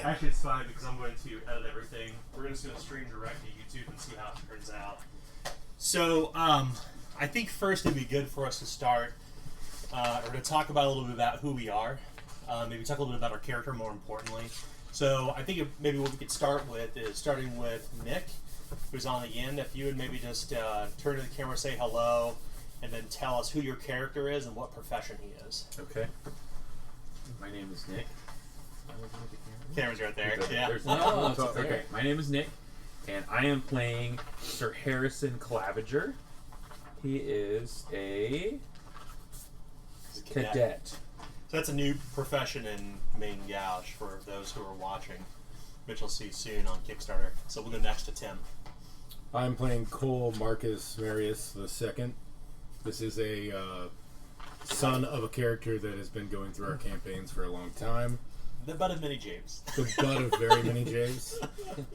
Actually, it's fine because I'm going to edit everything. We're just going to stream direct to YouTube and see how it turns out. So, I think first it'd be good for us to start, or to talk about a little bit about who we are. Maybe talk a little bit about our character, more importantly. So, I think maybe what we could start with is starting with Nick, who's on the end. If you would maybe just turn to the camera, say hello, and then tell us who your character is and what profession he is. Okay. My name is Nick. Camera's right there. Okay. My name is Nick, and I am playing Sir Harrison Claviger. He is a cadet. So that's a new profession in main Gauche for those who are watching, which you'll see soon on Kickstarter. So we'll go next to Tim. I'm playing Ceol Marcus Marius II. This is a son of a character that has been going through our campaigns for a long time. The butt of many James. The butt of very many James.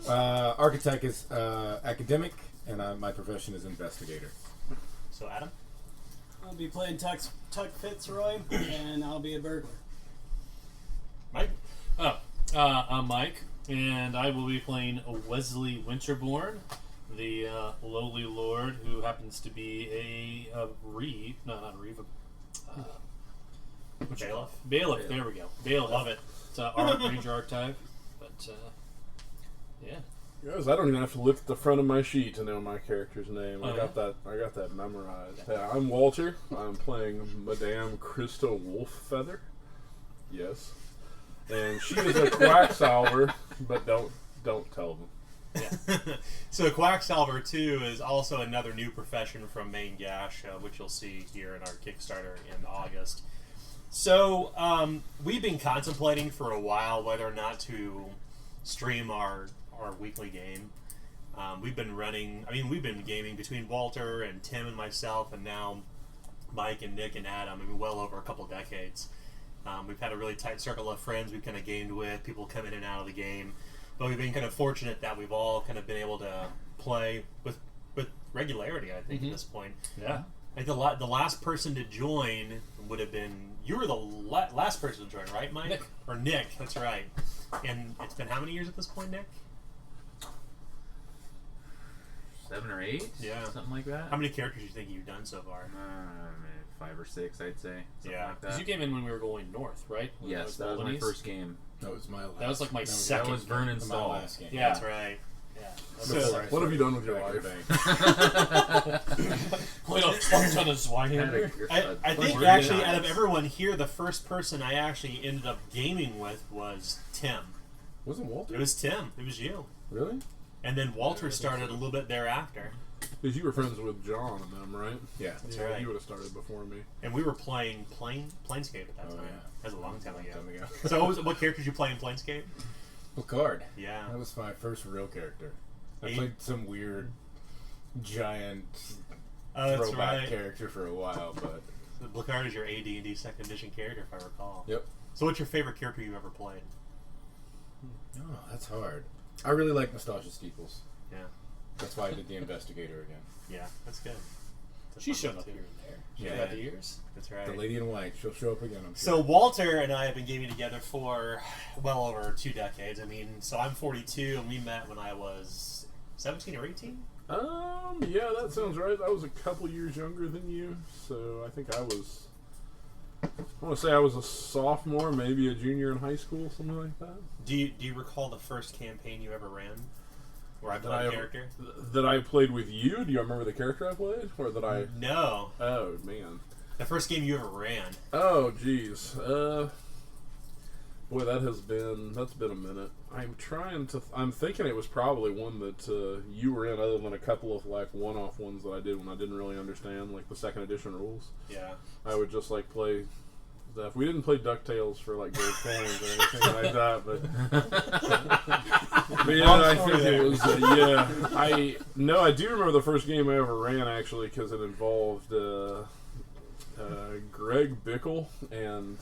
Architect is academic, and my profession is investigator. So Adam? I'll be playing Tuck Fitzroy, and I'll be a burglar. Mike? I'm Mike, and I will be playing Wesley Winterborne, the lowly lord who happens to be a Reeve. No, not a Reeve. Bailiff? Bailiff, there we go. Bailiff. Love it. It's our Ranger archetype, but yeah. Guys, I don't even have to look at the front of my sheet to know my character's name. I got that memorized. Yeah, I'm Walter. I'm playing Madame Krista Wolf-feather. Yes, and she is a Quacksalver, but don't tell them. Yeah. So Quacksalver 2 is also another new profession from main Gauche, which you'll see here in our Kickstarter in August. So we've been contemplating for a while whether or not to stream our weekly game. We've been gaming between Walter and Tim and myself, and now Mike and Nick and Adam. Well over a couple decades. We've had a really tight circle of friends we've kind of gamed with, people come in and out of the game. But we've been kind of fortunate that we've all kind of been able to play with regularity, I think, at this point. Yeah. I think the last person to join would have been... You were the last person to join, right, Mike? Nick. Or Nick, that's right. And it's been how many years at this point, Nick? 7 or 8? Yeah. Something like that. How many characters do you think you've done so far? 5 or 6, I'd say. Something Yeah. like Because that. you came in when we were going north, right? When Yes, that was my Bolognese? first game. That was my last. That was like my second. That was Vernon's my Stall. last game. Yeah. That's right. Yeah. So- What have you done with your Back in the life? bank. Played a fuck ton of Zweihander. I think Really actually nice. out of everyone here, the first person I actually ended up gaming with was Tim. Wasn't Walter? It was Tim. It was you. Really? And then Walter started a little bit thereafter. Because you were friends with John and them, right? Yeah. That's Yeah, right. you would have started before me. And we were playing Planescape at that Oh, time. yeah. That was a long time ago. ago. So what characters you play in Planescape? Picard. Yeah. That was my first real character. I Eight- played some weird, giant Oh, that's throwback right. character for a while, but... Blicard is your AD&D 2nd edition character, if I recall. Yep. So what's your favorite character you've ever played? Oh, that's hard. I really like Nostalgia Steeples. Yeah. That's why I did the Investigator again. Yeah, that's good. She showed up here and there. She's Yeah. had the years. That's right. The Lady in White. She'll show up again, I'm So sure. Walter and I have been gaming together for well over 2 decades. So I'm 42, and we met when I was 17 or 18. Yeah, that sounds right. I was a couple years younger than you, so I think I want to say I was a sophomore, maybe a junior in high school, something like that. Do you recall the first campaign you ever ran, where I played a character? That I played with you? Do you remember the character I played, or that I? No, Oh man. the first game you ever ran. Oh geez. Boy, that's been a minute. I'm thinking it was probably one that you were in, other than a couple of like one-off ones that I did when I didn't really understand like the 2nd edition rules. Yeah. I would just like play stuff. We didn't play DuckTales for like gold coins or anything like that, but yeah, I think it was I do remember the first game I ever ran actually, because it involved Greg Bickle and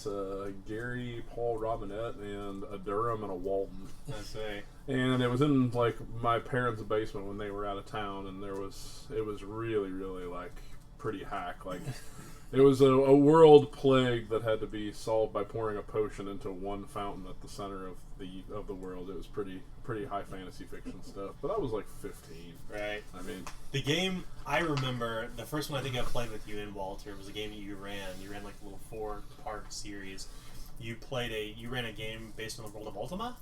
Gary Paul Robinette and a Durham and a Walton. That's right. And it was in like my parents' basement when they were out of town, and it was really, really like pretty hack. Like It was a world plague that had to be solved by pouring a potion into one fountain at the center of the world. It was pretty high fantasy fiction stuff. But I was like 15. Right. I mean, the game I remember, the first one I think I played with you and Walter was a game that you ran. You ran like a little 4-part series. You ran a game based on the world of Ultima.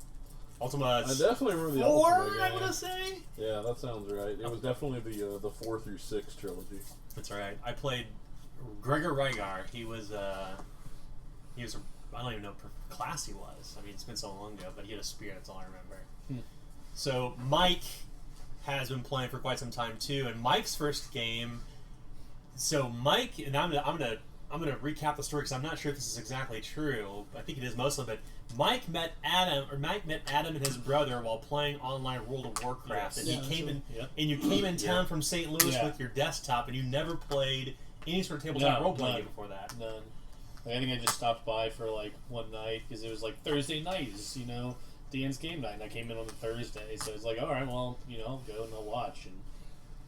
Ultima. I definitely remember the 4, Ultima game. I want to say. Yeah, that sounds right. It was definitely the 4 through 6 trilogy. That's right. I played Gregor Rygar. He was I don't even know what class he was. I mean, it's been so long ago, but he had a spear. That's all I remember. So Mike has been playing for quite some time too, and Mike's first game. So Mike, and I'm gonna recap the story because I'm not sure if this is exactly true. I think it is mostly, but Mike met Adam and his brother while playing online World of Warcraft, and you came in town from St. Louis with your desktop, and you never played any sort of tabletop role-playing game before that. None. Like, I think I just stopped by for like one night because it was like Thursday nights, Dan's game night, and I came in on the Thursday, so it's like, all right, well, I'll go and I'll watch, and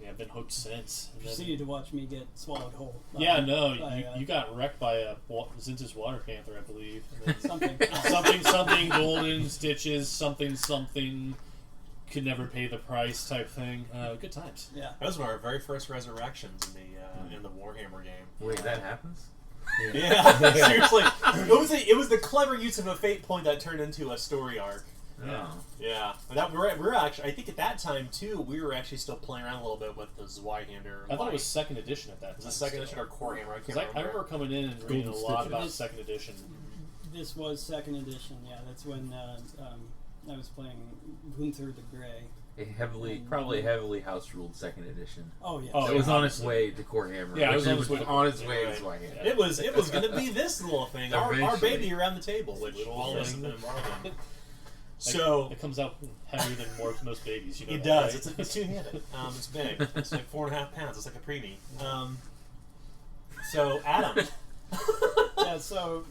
I've been hooked since. And proceeded to watch me get swallowed whole. You got wrecked by a Zintus water panther, I believe. And something. something golden stitches, something could never pay the price type thing. Good times. Yeah. That was one of our very first resurrections in the Warhammer game. Wait, that happens? Yeah, seriously. It was the clever use of a fate point that turned into a story arc. Yeah. We're actually, I think at that time too, we were actually still playing around a little bit with the Zweihander. I thought it was second edition at that time. Was it second edition or Core Hammer? I remember coming in and reading a lot about second edition. This was second edition, yeah. That's when I was playing Gunther the Grey. A probably heavily house-ruled second edition. Oh, yeah. It was on its way to Core Hammer. Yeah, it was on its way to Zweihander. It was going to be this little thing, our baby around the table, which all of us have been involved in. So it comes out heavier than most babies. It does. Right? It's two-handed. It's big. It's like 4.5 pounds. It's like a preemie. So Adam. Yeah. So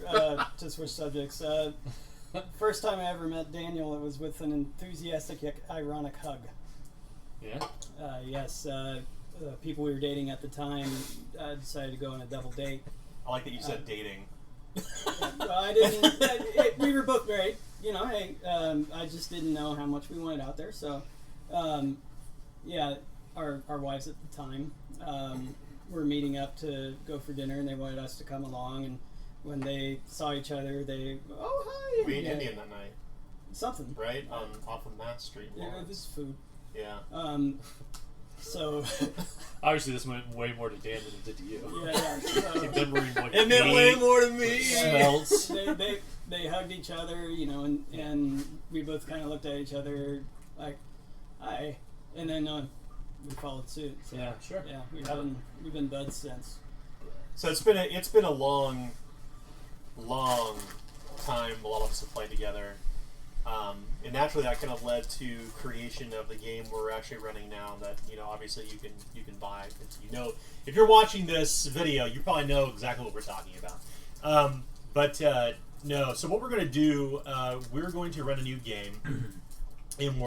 to switch subjects, first time I ever met Daniel, it was with an enthusiastic yet ironic hug. Yeah. Yes. People we were dating at the time decided to go on a double date. I like that you said dating. I didn't. We were both married. Hey, I just didn't know how much we wanted out there. So, our wives at the time were meeting up to go for dinner, and they wanted us to come along. And when they saw each other, hi. We ate Indian that night. Something. Right? Off of Mass Street. Yeah, this is food. Yeah. So obviously this went way more to Dan than it did to you. Yeah. So, it meant way more to me. Smells. They hugged each other, and we both kind of looked at each other like, "Hi," and then we followed suit. So, yeah, sure. Yeah, we've been buds since. So it's been a long time. A lot of us have played together. And naturally, that kind of led to creation of the game we're actually running now. That obviously you can buy. If you're watching this video, you probably know exactly what we're talking about. No. So what we're going to do, we're going to run a new game, and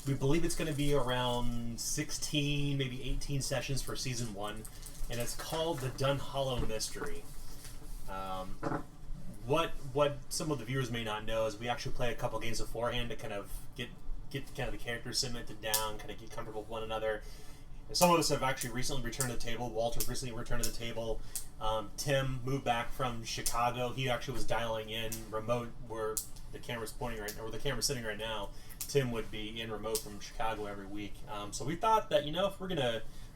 we believe it's going to be around 16, maybe 18 sessions for season 1, and it's called the Dunhallow Mystery. What some of the viewers may not know is we actually play a couple games beforehand to kind of get kind of the characters cemented down, kind of get comfortable with one another. And some of us have actually recently returned to the table. Walter recently returned to the table. Tim moved back from Chicago. He actually was dialing in remote where the camera's pointing right now, where the camera's sitting right now. Tim would be in remote from Chicago every week. So we thought that if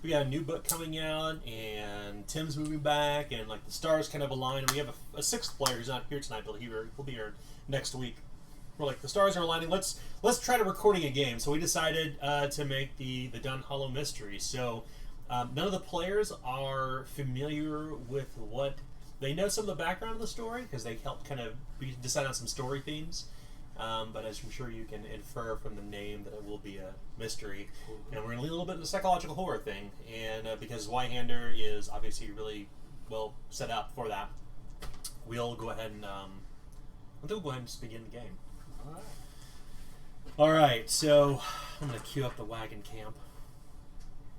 we got a new book coming out, and Tim's moving back, and like the stars kind of align, and we have a sixth player who's not here tonight, but he'll be here next week. We're like, the stars are aligning. Let's try to recording a game. So we decided to make the Dunhallow Mystery. So none of the players are familiar with what they know. Some of the background of the story because they helped kind of decide on some story themes. But as I'm sure you can infer from the name that it will be a mystery. And we're going to lean a little bit into the psychological horror thing. And because Zweihander is obviously really well set up for that, we'll go ahead and just begin the game. All right, so I'm going to cue up the wagon camp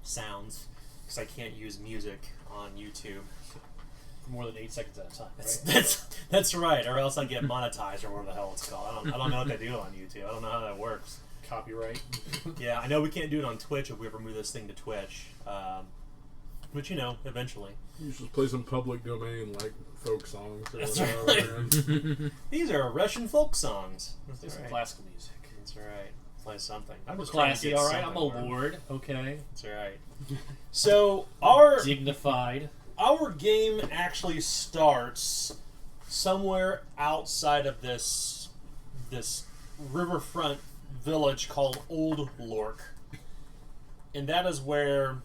sounds because I can't use music on YouTube. for more than 8 seconds at a time, right? That's right, or else I get monetized or whatever the hell it's called. I don't know what they do on YouTube. I don't know how that works. Copyright. Yeah, I know we can't do it on Twitch if we ever move this thing to Twitch. But eventually. You should play some public domain like folk songs. Or That's whatever. right. These are Russian folk songs. Let's do some right. classical music. That's right. Play something. I'm just trying to classy, get all right. I'm a something where- lord. Okay. That's right. So our Dignified. game actually starts somewhere outside of this riverfront village called Old Lhork, and that is where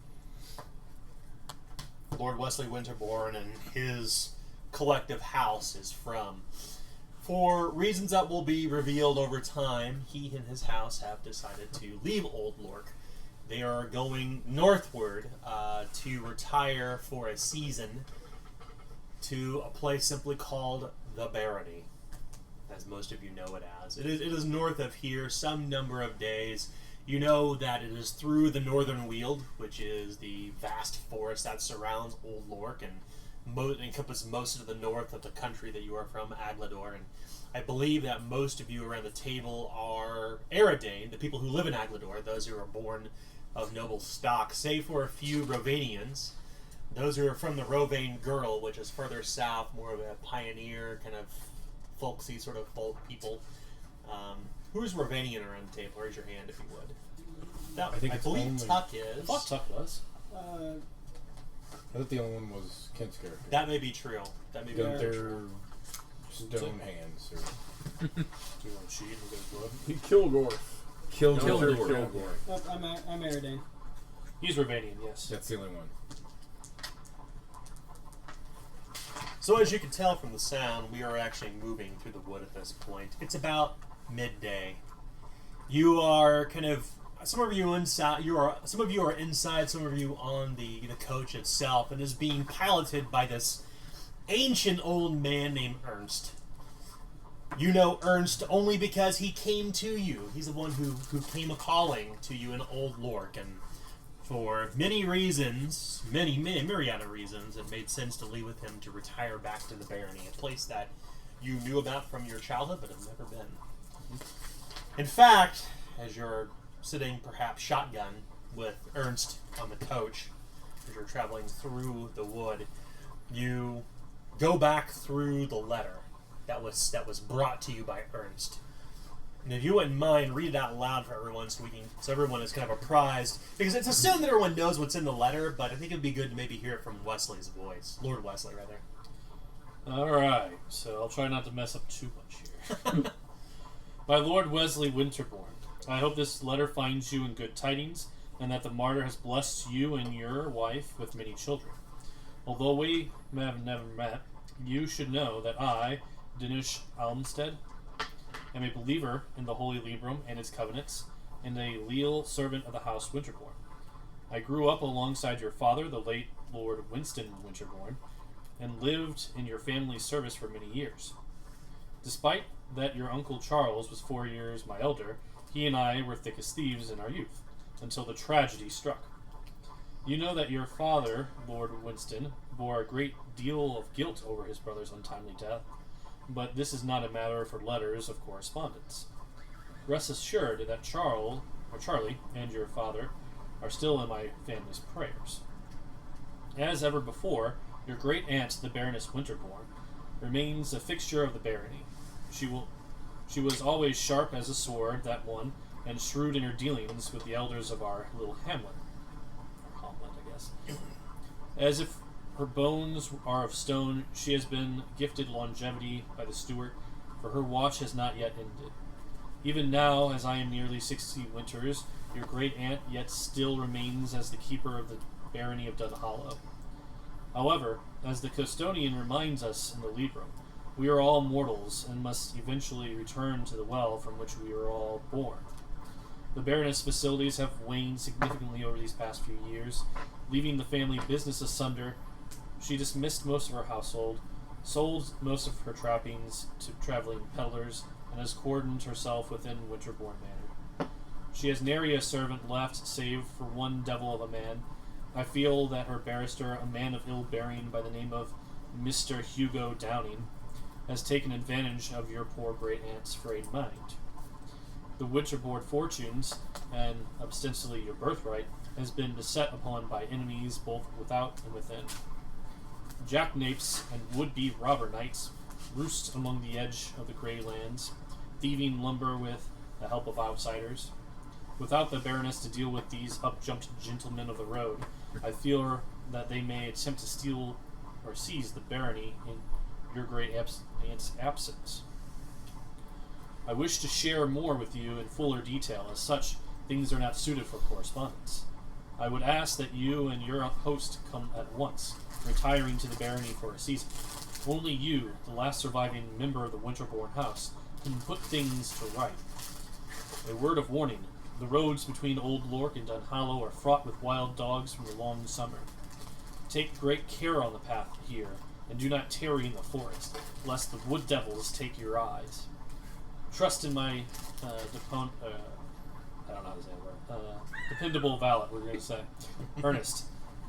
Lord Wesley Winterborne and his collective house is from. For reasons that will be revealed over time, he and his house have decided to leave Old Lhork. They are going northward to retire for a season to a place simply called the Barony, as most of you know it as. It is north of here, some number of days. You know that it is through the Northern Weald, which is the vast forest that surrounds Old Lhork and encompasses most of the north of the country that you are from, Aglador. And I believe that most of you around the table are Aradain, the people who live in Aglador, those who are born of noble stock, save for a few Rovaynians, those who are from the Rovayne Girl, which is further south, more of a pioneer, kind of folksy sort of folk people. Who's Rovaynian around the table? Raise your hand if you would. That, I believe only- Tuck is. I thought Tuck was. I thought the only one was Kent's character. That may be true. That may be Gunther, true. Stone Hands. Or Do you want to cheat and go blood? He Kilgore. Kilgore. Oh, I'm Aradain. He's Rovanian, yes. That's the only one. So as you can tell from the sound, we are actually moving through the wood at this point. It's about midday. You are kind of some of you inside. Some of you are inside. Some of you on the coach itself, and is being piloted by this ancient old man named Ernst. You know Ernst only because he came to you. He's the one who came a calling to you in Old Lhork, and for many reasons, many myriad of reasons, it made sense to leave with him to retire back to the Barony, a place that you knew about from your childhood but have never been. In fact, as you're sitting perhaps shotgun with Ernst on the coach, as you're traveling through the wood, you go back through the letter that was brought to you by Ernst. And if you wouldn't mind, read it out loud for everyone so everyone is kind of apprised. Because it's assumed that everyone knows what's in the letter, but I think it'd be good to maybe hear it from Wesley's voice. Lord Wesley, rather. Alright, so I'll try not to mess up too much here. By Lord Wesley Winterborne, I hope this letter finds you in good tidings, and that the martyr has blessed you and your wife with many children. Although we have never met, you should know that I, Dinesh Almsted, am a believer in the Holy Librum and its covenants, and a leal servant of the House Winterborne. I grew up alongside your father, the late Lord Winston Winterborne, and lived in your family's service for many years. Despite that your uncle Charles was 4 years my elder, he and I were thick as thieves in our youth, until the tragedy struck. You know that your father, Lord Winston, bore a great deal of guilt over his brother's untimely death, but this is not a matter for letters of correspondence. Rest assured that Charlie and your father are still in my family's prayers. As ever before, your great aunt, the Baroness Winterborne, remains a fixture of the barony. She was always sharp as a sword, that one, and shrewd in her dealings with the elders of our little hamlet. Or hamlet, I guess. As if her bones are of stone, she has been gifted longevity by the steward, for her watch has not yet ended. Even now, as I am nearly 60 winters, your great aunt yet still remains as the keeper of the Barony of Dunhallow. However, as the custodian reminds us in the Librum, we are all mortals and must eventually return to the well from which we were all born. The Baroness' facilities have waned significantly over these past few years, leaving the family business asunder. She dismissed most of her household, sold most of her trappings to traveling peddlers, and has cordoned herself within Winterborne Manor. She has nary a servant left, save for one devil of a man. I feel that her barrister, a man of ill bearing by the name of Mr. Hugo Downing, has taken advantage of your poor great-aunt's frayed mind. The Winterborne fortunes, and ostensibly your birthright, has been beset upon by enemies both without and within. Jackanapes and would-be robber knights roost along the edge of the Grey Lands, thieving lumber with the help of outsiders. Without the Baroness to deal with these up-jumped gentlemen of the road, I fear that they may attempt to steal or seize the barony in your great aunt's absence. I wish to share more with you in fuller detail. As such, things are not suited for correspondence. I would ask that you and your host come at once, retiring to the barony for a season. Only you, the last surviving member of the Winterborne house, can put things to right. A word of warning: the roads between Old Lhork and Dunhallow are fraught with wild dogs from the long summer. Take great care on the path here, and do not tarry in the forest, lest the wood devils take your eyes. Trust in my dependable valet, we're going to say, Ernest,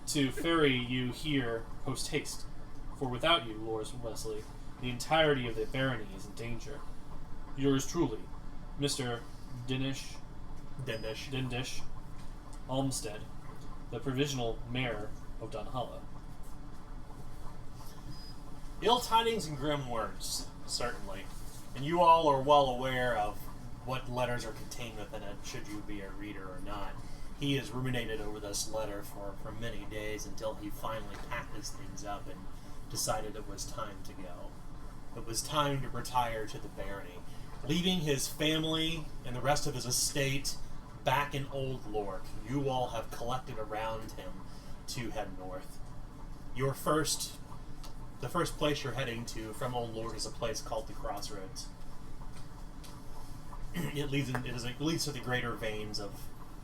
to ferry you here post haste. For without you, Lord Wesley, the entirety of the barony is in danger. Yours truly, Mr. Dindish Olmsted, the provisional mayor of Dunhallow. Ill tidings and grim words, certainly. And you all are well aware of what letters are contained within it, should you be a reader or not. He has ruminated over this letter for many days until he finally packed his things up and decided it was time to go. It was time to retire to the barony, leaving his family and the rest of his estate back in Old Lhork. You all have collected around him to head north. The first place you're heading to from Old Lhork is a place called the Crossroads. It leads to the greater veins of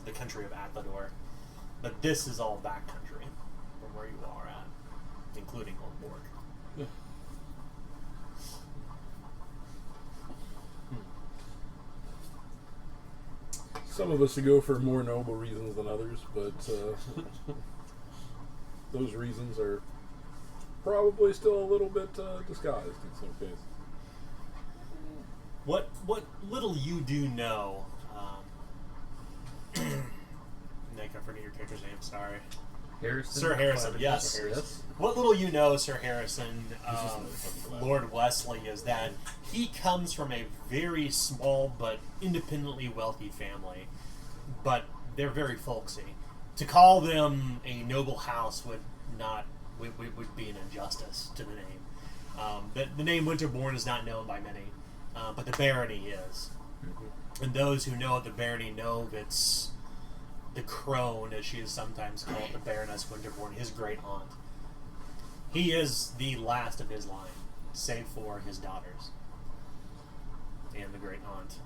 the country of Atlador, but this is all back country from where you are at, including Old Lhork. Yeah. Some of us would go for more noble reasons than others, but those reasons are probably still a little bit disguised in some cases. What little you do know, Nick, I forget your character's name, sorry. Harrison? Sir Harrison, yes. Harrison. What little you know, Sir Harrison, Lord Wesley, is that he comes from a very small but independently wealthy family, but they're very folksy. To call them a noble house would be an injustice to the name. The name Winterborne is not known by many, but the barony is. Mm-hmm. And those who know the barony know of its the crone, as she is sometimes called, the Baroness Winterborne, his great aunt. He is the last of his line, save for his daughters and the great aunt.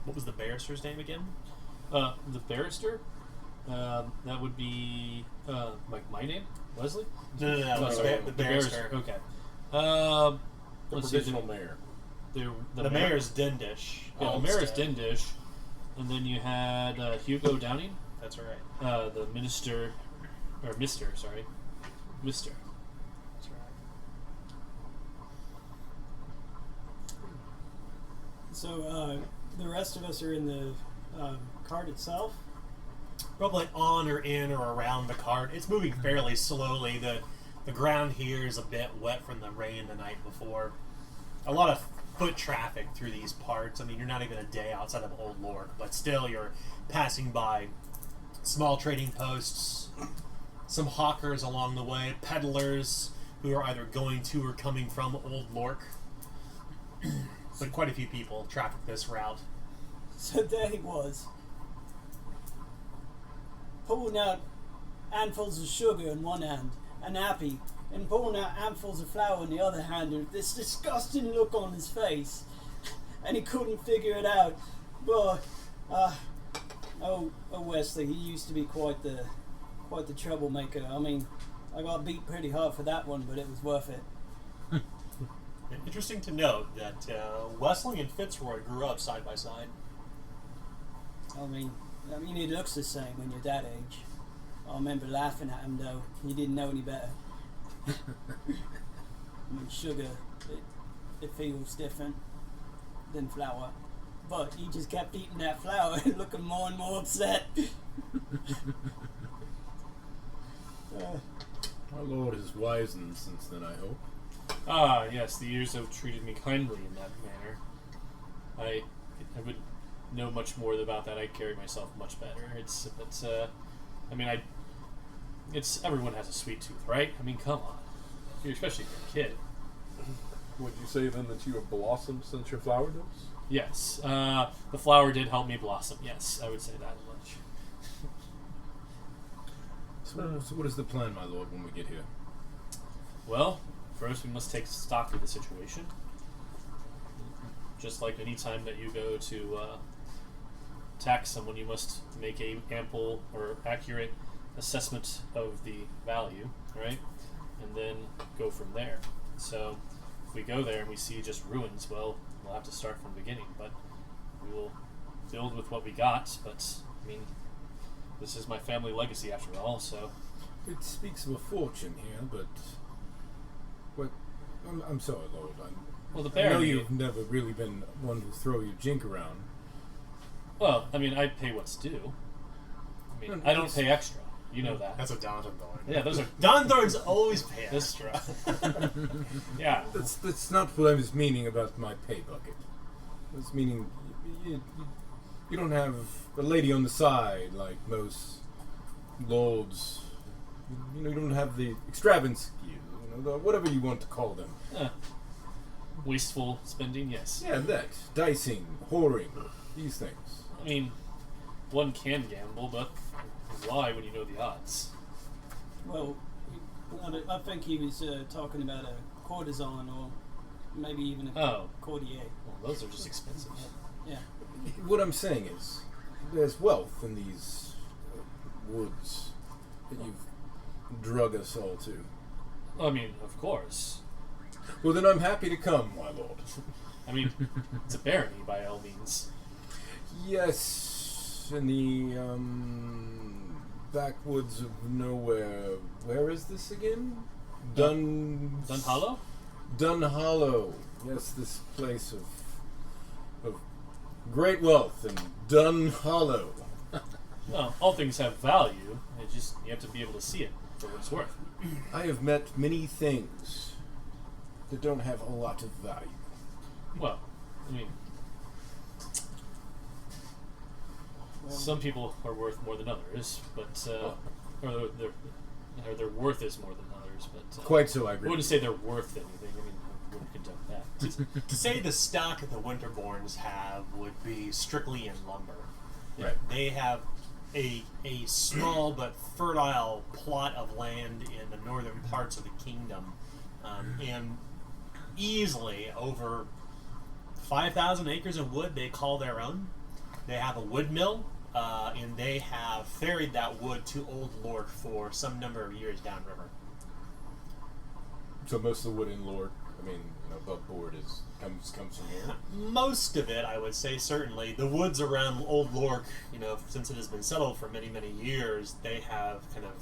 What was the barrister's name again? The barrister? That would be my name? Wesley? No, sorry, the barrister. Okay. The Let's provisional see, mayor. The mayor's Dindish. Yeah, the mayor's Dindish. And then you had Hugo Downing. That's right. The minister, or Mister, sorry. Mister. That's right. So the rest of us are in the cart itself. Probably on or in or around the cart. It's moving fairly slowly. The ground here is a bit wet from the rain the night before. A lot of foot traffic through these parts. I mean, you're not even a day outside of Old Lhork, but still you're passing by small trading posts, some hawkers along the way, peddlers who are either going to or coming from Old Lhork. But quite a few people traffic this route. So there he was, pulling out handfuls of sugar in one hand and happy, and pulling out handfuls of flour in the other hand, with this disgusting look on his face, and he couldn't figure it out. But Wesley, he used to be quite the troublemaker. I mean, I got beat pretty hard for that one, but it was worth it. Interesting to note that Wesley and Fitzroy grew up side by side. I mean, he looks the same when you're that age. I remember laughing at him though. He didn't know any better. I mean, sugar, it feels different than flour. But he just kept eating that flour and looking more and more upset. Our Lord has wisened since then, I hope. Ah, yes, the years have treated me kindly in that manner. I would know much more about that. I carry myself much better. Everyone has a sweet tooth, right? I mean, come on. Especially if you're a kid. Would you say then that you have blossomed since your flower dose? Yes, the flower did help me blossom. Yes, I would say that much. So what is the plan, my lord, when we get here? Well, first we must take stock of the situation. Just like any time that you go to tax someone, you must make a ample or accurate assessment of the value, right? And then go from there. So if we go there and we see just ruins, well, we'll have to start from the beginning. But we will build with what we got. But I mean, this is my family legacy after all. So It speaks of a fortune here, but what? I'm sorry, Lord. well, the I know barony. you've never really been one to throw your jink around. Well, I mean, I pay what's due. I mean, No, I don't it's- pay extra. You know that. That's a Donovan Thorn. Yeah, those are. Donthorns always pay This- extra. Yeah. That's not what I was meaning about my pay bucket. I was meaning you don't have a lady on the side like most lords. You know, you don't have the extravagance, whatever you want to call them. Wasteful spending, yes. Yeah, that. Dicing, whoring, these things. I mean, one can gamble, but why when you know the odds? Well, I think he was talking about a courtesan or maybe even a courtier. Well, those are just expensive. Yeah. What I'm saying is, there's wealth in these woods that you've drug us all to. I mean, of course. Well, then I'm happy to come, my lord. I mean, it's a barony by all means. Yes, in the backwoods of nowhere. Where is this again? Dunhallow? Dunhallow. Yes, this place of great wealth in Dunhallow. Well, all things have value. You have to be able to see it for what it's worth. I have met many things that don't have a lot of value. Well, I mean, some people are worth more than others, but or their worth is more than others. But Quite so, I I agree. wouldn't say they're worth anything. I mean, I wouldn't condone that. To say the stock that the Winterborns have would be strictly in lumber. Right. They have a small but fertile plot of land in the northern parts of the kingdom, and easily over 5,000 acres of wood they call their own. They have a wood mill, and they have ferried that wood to Old Lhork for some number of years downriver. So most of the wood in Lord, above board comes from here. Most of it, I would say, certainly. The woods around Old Lhork, since it has been settled for many, many years, they have kind of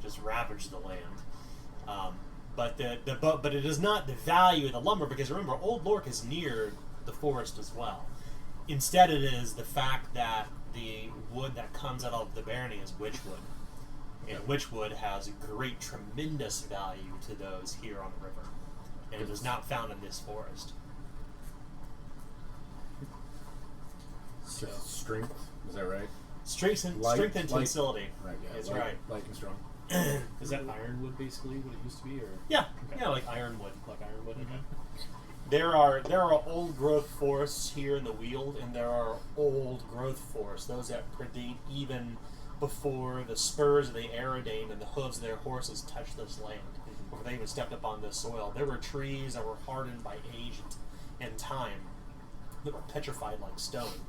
just ravaged the land. But it is not the value of the lumber, because remember, Old Lhork is near the forest as well. Instead, it is the fact that the wood that comes out of the barony is witchwood. And witchwood has great, tremendous value to those here on the river. And it is not found in this forest. So, Strength, is that right? strength and Light- tenacity. Right, yeah. That's light, right. Light and strong. Is that ironwood basically what it used to be, or Yeah, Okay. yeah, like ironwood. like ironwood? Okay. There are old growth forests here in the Weald, and there are old growth forests, those that predate even before the spurs of the Aradain and the hooves of their horses touched this land, before they even stepped up on this soil. There were trees that were hardened by age and time, that were petrified like stone.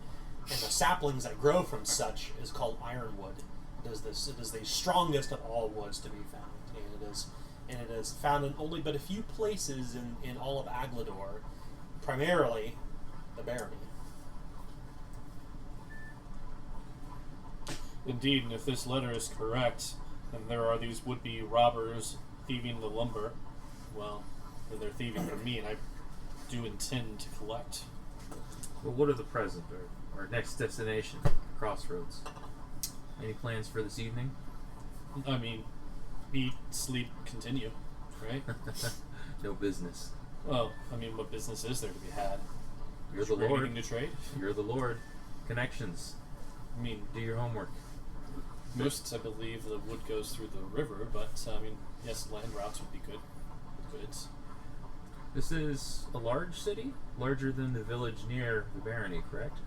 And the saplings that grow from such is called ironwood. It is the strongest of all woods to be found, and it is found in only but a few places in all of Aglador, primarily the barony. Indeed, and if this letter is correct, then there are these would-be robbers thieving the lumber, well, they're thieving from me, and I do intend to collect. Well, what are the present or our next destination? Crossroads. Any plans for this evening? I mean, eat, sleep, continue, right? No business. Well, I mean, what business is there to be had? You're the We're Lord. needing to trade? You're the Lord. Connections. I mean, Do your homework. most, I believe, the wood goes through the river, but, I mean, yes, land routes would be good. Goods. This is a large city? Larger than the village near the barony, correct?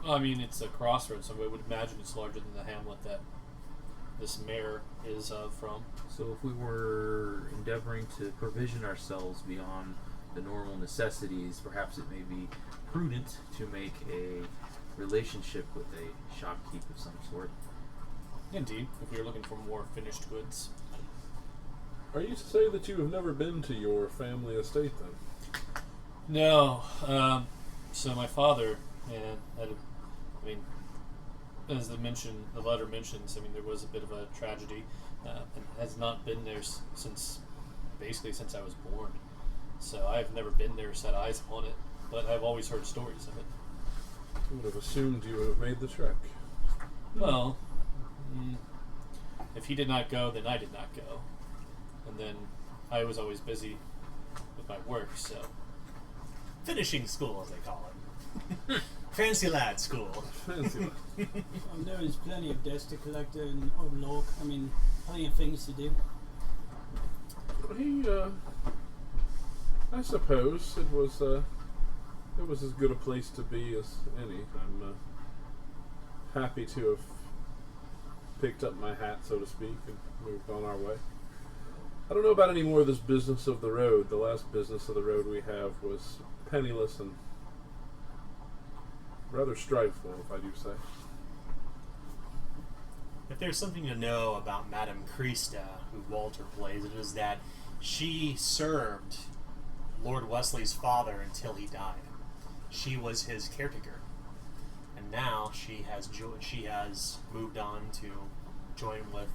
I mean, it's a crossroads, so I would imagine it's larger than the hamlet that this mayor is from. So if we were endeavoring to provision ourselves beyond the normal necessities, perhaps it may be prudent to make a relationship with a shopkeep of some sort. Indeed, if we were looking for more finished goods. Are you to say that you have never been to your family estate then? No, so my father, had I mean, as the letter mentions, I mean, there was a bit of a tragedy, and has not been there since I was born. So I have never been there, set eyes on it, but I've always heard stories of it. I would have assumed you would have made the trek. Well, if he did not go, then I did not go. And then I was always busy with my work, so. Finishing school, as they call it. Fancy lad school. Fancy. There is plenty of dust to collect in Old Lhork. I mean, plenty of things to do. I suppose it was as good a place to be as any. I'm happy to have picked up my hat, so to speak, and moved on our way. I don't know about any more of this business of the road. The last business of the road we have was penniless and rather strifeful, if I do say. If there's something to know about Madame Krista, who Walter plays, it is that she served Lord Wesley's father until he died. She was his caretaker, and now she has moved on to join with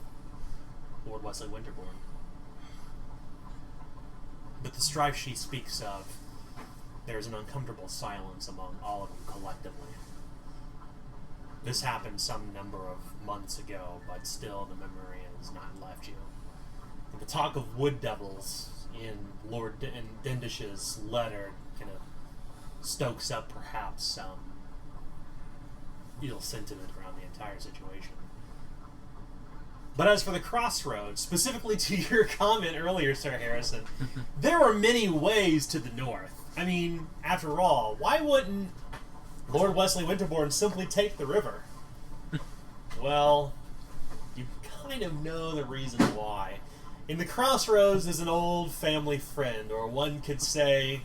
Lord Wesley Winterborne. But the strife she speaks of, there's an uncomfortable silence among all of them collectively. This happened some number of months ago, but still the memory has not left you. And the talk of wood devils in Lord Dendish's letter kind of stokes up perhaps some ill sentiment around the entire situation. But as for the crossroads, specifically to your comment earlier, Sir Harrison, there are many ways to the north. I mean, after all, why wouldn't Lord Wesley Winterborne simply take the river? Well, you kind of know the reason why. In the crossroads is an old family friend, or one could say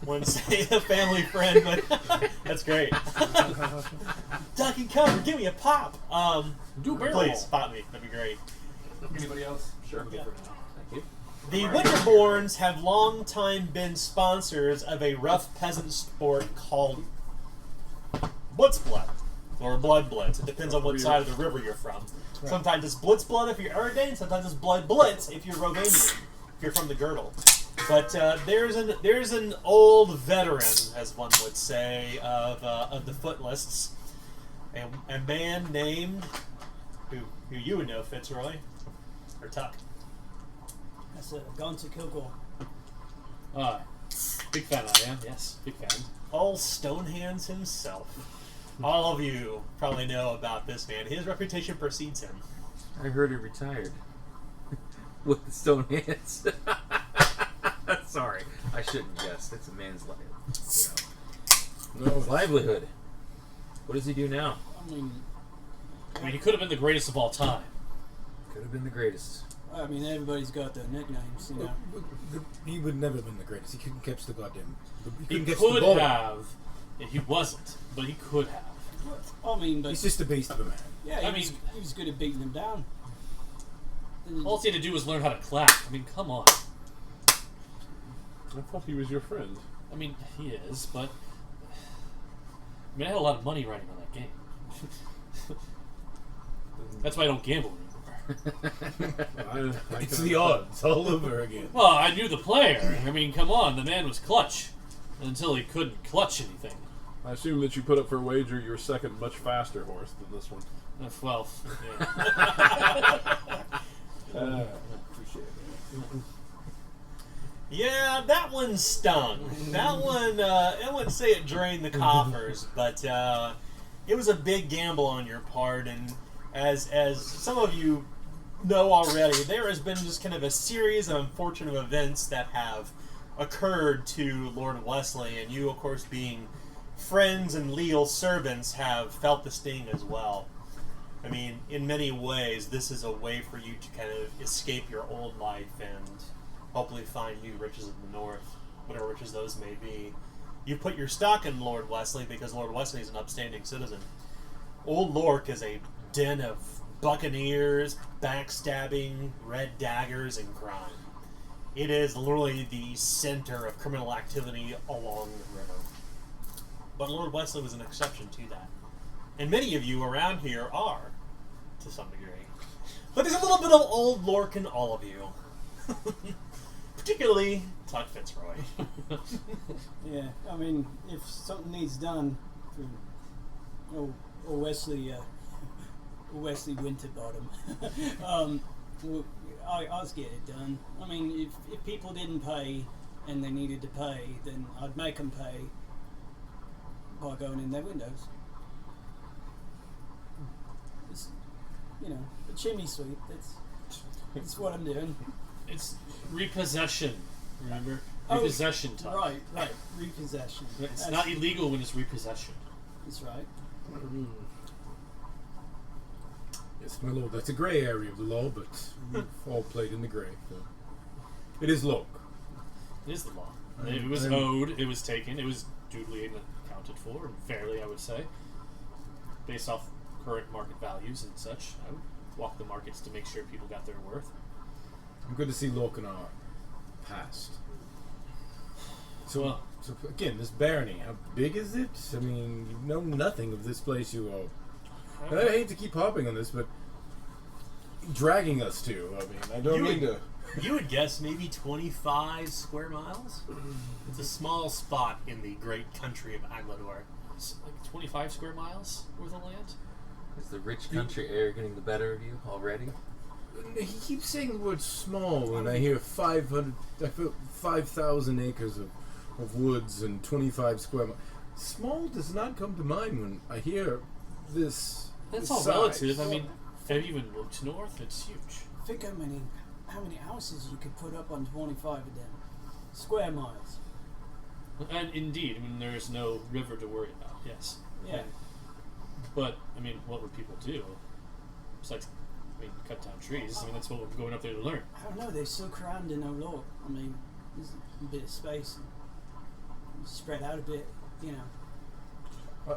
a family friend, but that's great. Duck and cover, give me a pop. Do a barrel. Please, pop me. That'd be great. Anybody else? Sure. Yeah. Thank you. The Winterborns have long time been sponsors of a rough peasant sport called Blitzblood, or Blood Blitz. It depends on what side of the river you're from. Right. Sometimes it's Blitzblood if you're Aradain, sometimes it's Blood Blitz if you're Rovaynian, if you're from the Girdle. But there's an old veteran, as one would say, of the foot lists, a man named who you would know, Fitzroy or Tuck. That's a Gauche Kilgore. Big fan I am, yes, big fan. Old Stonehands himself. All of you probably know about this man. His reputation precedes him. I heard he retired with the stone hands. Sorry, I shouldn't jest. It's a man's life. No, Livelihood. What does he do now? I mean, he could have been the greatest of all time. Could have been the greatest. everybody's got their nicknames, you know. he would never have been the greatest. He couldn't catch the goddamn. He couldn't catch the could ball. have. He wasn't, but he could have. I mean, but He's just a beast of a man. yeah, I he was good at beating them down. All he had to do was learn how to clap. I mean, come on. I thought he was your friend. I mean, he is, but I mean, I had a lot of money riding on that game. That's why I don't gamble anymore. It's the odds all over again. Well, I knew the player. I mean, come on, the man was clutch. Until he couldn't clutch anything. I assume that you put up for a wager your second much faster horse than this one. Well, yeah. Appreciate it. Yeah, that one stung. That one, I wouldn't say it drained the coffers, but it was a big gamble on your part. And as some of you know already, there has been just kind of a series of unfortunate events that have occurred to Lord Wesley, and you, of course, being friends and leal servants, have felt the sting as well. I mean, in many ways, this is a way for you to kind of escape your old life and hopefully find new riches in the north, whatever riches those may be. You put your stock in Lord Wesley because Lord Wesley is an upstanding citizen. Old Lhork is a den of buccaneers, backstabbing, red daggers, and crime. It is literally the center of criminal activity along the river. But Lord Wesley was an exception to that. And many of you around here are, to some degree. But there's a little bit of Old Lhork in all of you. Particularly Tuck Fitzroy. Yeah, I mean, if something needs done for Wesley Winterbottom, I'll get it done. I mean, if people didn't pay and they needed to pay, then I'd make them pay by going in their windows. It's, a chimney sweep. That's what I'm doing. It's repossession, remember? Repossession time. Right, repossession. It's not illegal when it's repossession. That's right. Yes, my lord, that's a grey area of the law, but we've all played in the grey. So. It is Lhork. It is the law. It was owed, it was taken, it was duly accounted for, and fairly, I would say. Based off current market values and such. I would walk the markets to make sure people got their worth. I'm good to see Lhork in our past. So again, this barony, how big is it? I mean, you know nothing of this place you own. And I hate to keep hopping on this, but dragging us to, I mean, I don't mean to... You would guess maybe 25 square miles? It's a small spot in the great country of Anglador. It's like 25 square miles worth of land? Is the rich country air getting the better of you already? He keeps saying the word small, and I hear 5,000 acres of woods and 25 square miles. Small does not come to mind when I hear this. That's this all size. relative. I mean, have you even looked north? It's huge. Think how many houses you could put up on 25 of them. Square miles. And indeed, I mean, there is no river to worry about, yes. Yeah. But, I mean, what would people do? Besides, cut down trees. I mean, that's what we're going up there to learn. I don't know, they're so crammed in Old Lhork. I mean, there's a bit of space. And spread out a bit,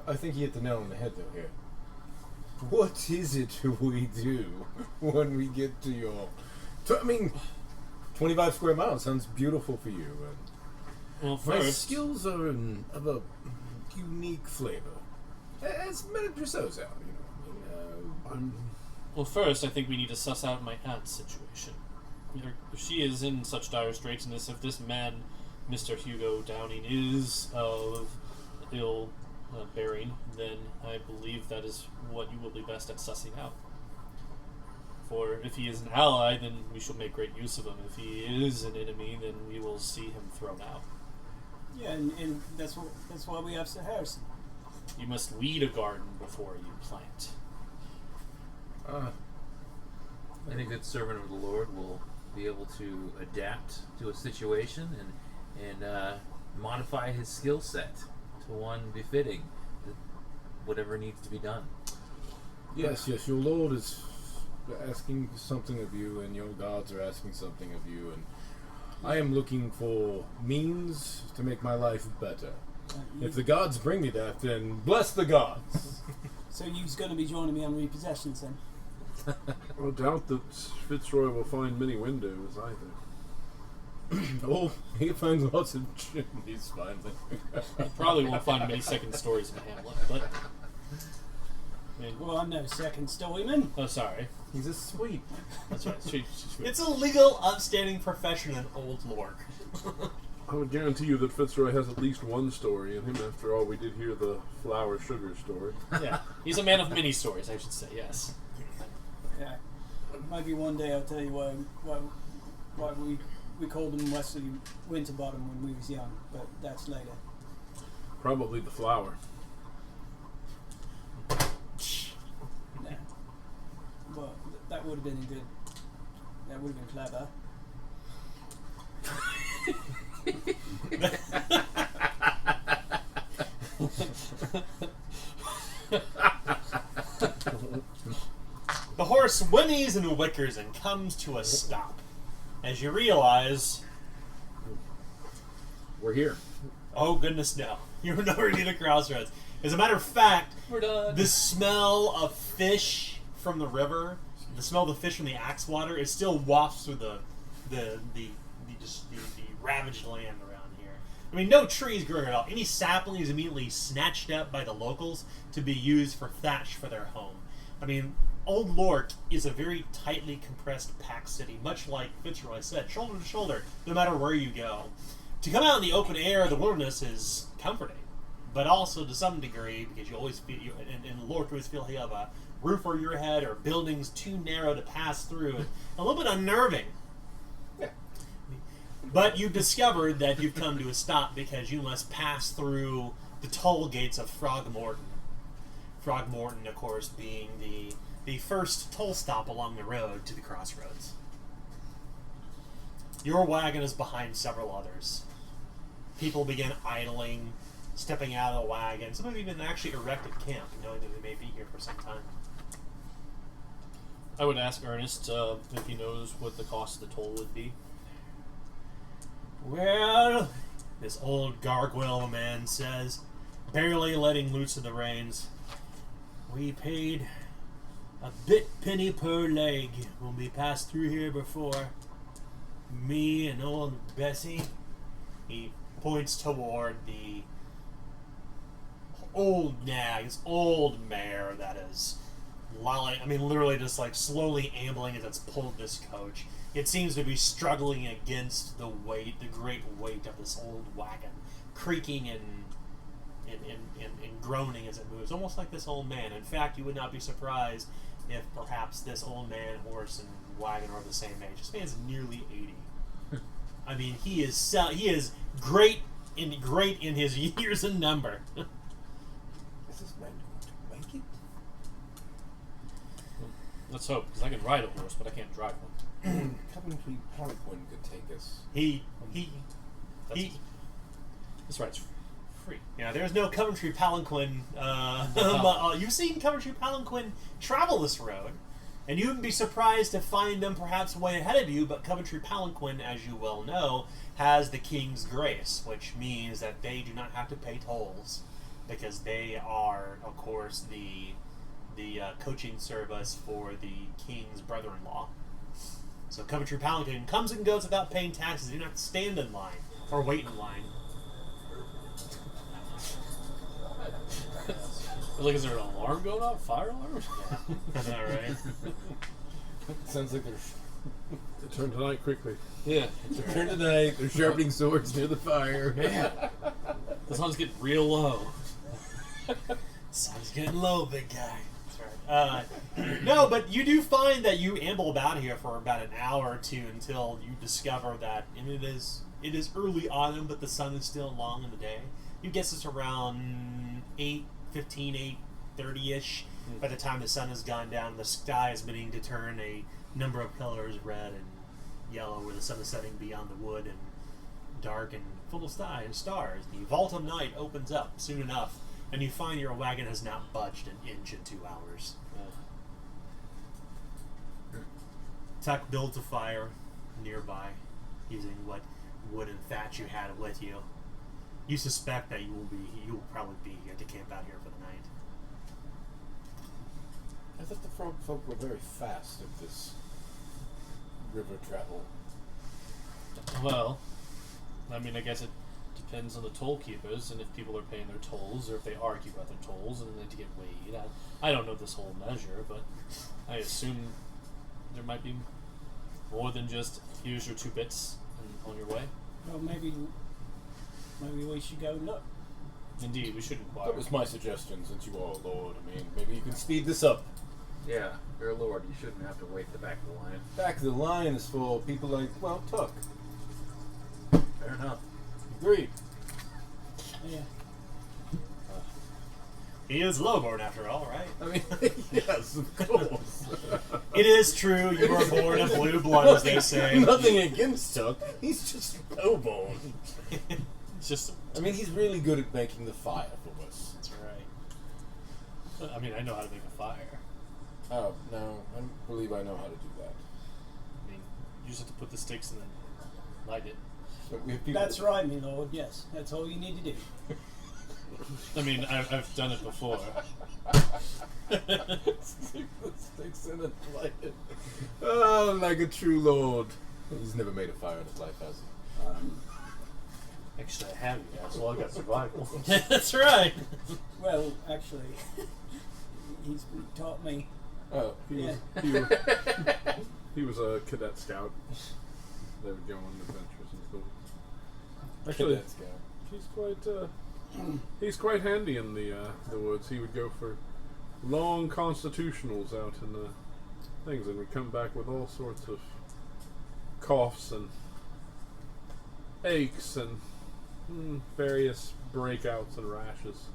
I think you hit the nail on the head, though, here. What is it we do when we get to your... 25 square miles sounds beautiful for you. Well, My first, skills are of a unique flavor. As Madame Tussauds out, well, first, I think we need to suss out my aunt's situation. If she is in such dire straits, and if this man, Mr. Hugo Downing, is of ill bearing, then I believe that is what you will be best at sussing out. For if he is an ally, then we shall make great use of him. If he is an enemy, then we will see him thrown out. Yeah, and that's why we have Sir Harrison. You must weed a garden before you plant. I think that servant of the Lord will be able to adapt to a situation and modify his skill set to one befitting whatever needs to be done. Yes, your Lord is asking something of you, and your gods are asking something of you, and I am looking for means to make my life better. If the gods bring me that, then bless the gods. So you's going to be joining me on repossessions then? I doubt that Fitzroy will find many windows either. Oh, he finds lots of chimneys finally. You probably won't find many second stories in Hamlet, but I mean, Well, I'm no second storyman. oh, sorry. He's a sweep. That's right. Sweet. It's a legal, upstanding profession in Old Lhork. I would guarantee you that Fitzroy has at least one story in him. After all, we did hear the flour sugar story. Yeah, he's a man of many stories, I should say. Yes. Yeah. Maybe one day I'll tell you why we called him Wesley Winterbottom when we was young, but that's later. Probably the flour. Nah. Well, that would have been good. That would have been clever. The horse whinnies and wickers and comes to a stop. As you realize, We're here. oh goodness no, you're nowhere near the crossroads. As a matter of fact, We're done. the smell of fish from the river, the smell of the fish from the axe water, it still wafts through the ravaged land around here. I mean, no trees growing at all. Any sapling is immediately snatched up by the locals to be used for thatch for their home. I mean, Old Lhork is a very tightly compressed packed city, much like Fitzroy said, shoulder to shoulder, no matter where you go. To come out in the open air of the wilderness is comforting, but also to some degree, because you always feel, in Lhork, you always feel you have a roof over your head or buildings too narrow to pass through, and a little bit unnerving. But you've discovered that you've come to a stop because you must pass through the toll gates of Throgmorton. Throgmorton, of course, being the first toll stop along the road to the crossroads. Your wagon is behind several others. People begin idling, stepping out of the wagon. Some have even actually erected camp, knowing that they may be here for some time. I would ask Ernest if he knows what the cost of the toll would be. Well, this old gargoyle of a man says, barely letting loose of the reins, we paid a bit penny per leg when we passed through here before. Me and old Bessie. He points toward the old nag, this old mare that is lolling, literally just like slowly ambling as it's pulled this coach. It seems to be struggling against the weight, the great weight of this old wagon, creaking and groaning as it moves, almost like this old man. In fact, you would not be surprised if perhaps this old man, horse, and wagon are the same age. This man's nearly 80. He is great in his years and number. Is this man going to make it? Let's hope, because I can ride a horse, but I can't drive one. Coventry Palanquin could take us. That's right, it's free. Yeah, there's no Coventry Palanquin. You've seen Coventry Palanquin travel this road, and you wouldn't be surprised to find them perhaps way ahead of you, but Coventry Palanquin, as you well know, has the King's Grace, which means that they do not have to pay tolls, because they are, of course, the coaching service for the King's brother-in-law. So Coventry Palanquin comes and goes without paying taxes. You don't have to stand in line or wait in line. Like, is there an alarm going off? Fire alarm? Yeah. All right. Sounds like there's. Turn tonight quickly. Yeah. Turn tonight. They're sharpening swords near the fire. The sun's getting real low. Sun's getting low, big guy. That's right. No, but you do find that you amble about here for about an hour or two until you discover that, and it is early autumn, but the sun is still long in the day. You guess it's around 8:15, 8:30-ish. By the time the sun has gone down, the sky is beginning to turn a number of colors, red and yellow, where the sun is setting beyond the wood, and dark and full of stars. The vault of night opens up soon enough, and you find your wagon has not budged an inch in 2 hours. Tuck builds a fire nearby, using what wood and thatch you had with you. You suspect that you will probably be here to camp out here for the night. I thought the frog folk were very fast at this river travel. Well, I guess depends on the toll keepers and if people are paying their tolls or if they argue about their tolls and then they have to get weighed. I don't know this whole measure, but I assume there might be more than just here's your 2 bits and on your way. Well, maybe we should go look. Indeed, we should inquire. That was my suggestion, since you are a lord. I mean, maybe you can speed this up. Yeah, you're a lord. You shouldn't have to wait the back of the line. Back of the line is for people like, well, Tuck. Fair enough. Agreed. Yeah. He is lowborn after all, right? I mean, yes, of course. It is true, you were born of blue blood, as they say. Nothing against Tuck. He's just lowborn. It's just... I mean, he's really good at making the fire for us. That's right. I mean, I know how to make a fire. Oh, no, I don't believe I know how to do that. I mean, you just have to put the sticks and then light it. But we have people That's right, my lord. Yes, that's all you need to do. I mean, I've done it before. Stick the sticks in and light it. Oh, like a true lord. He's never made a fire in his life, has he? Actually, I have, you guys. Well, I got survival. That's right. Well, actually, he's taught me. Oh, He was a cadet scout. They would go on adventures and stuff. Actually, Cadet scout. he's quite handy in the woods. He would go for long constitutionals out in the things, and would come back with all sorts of coughs and aches and various breakouts and rashes.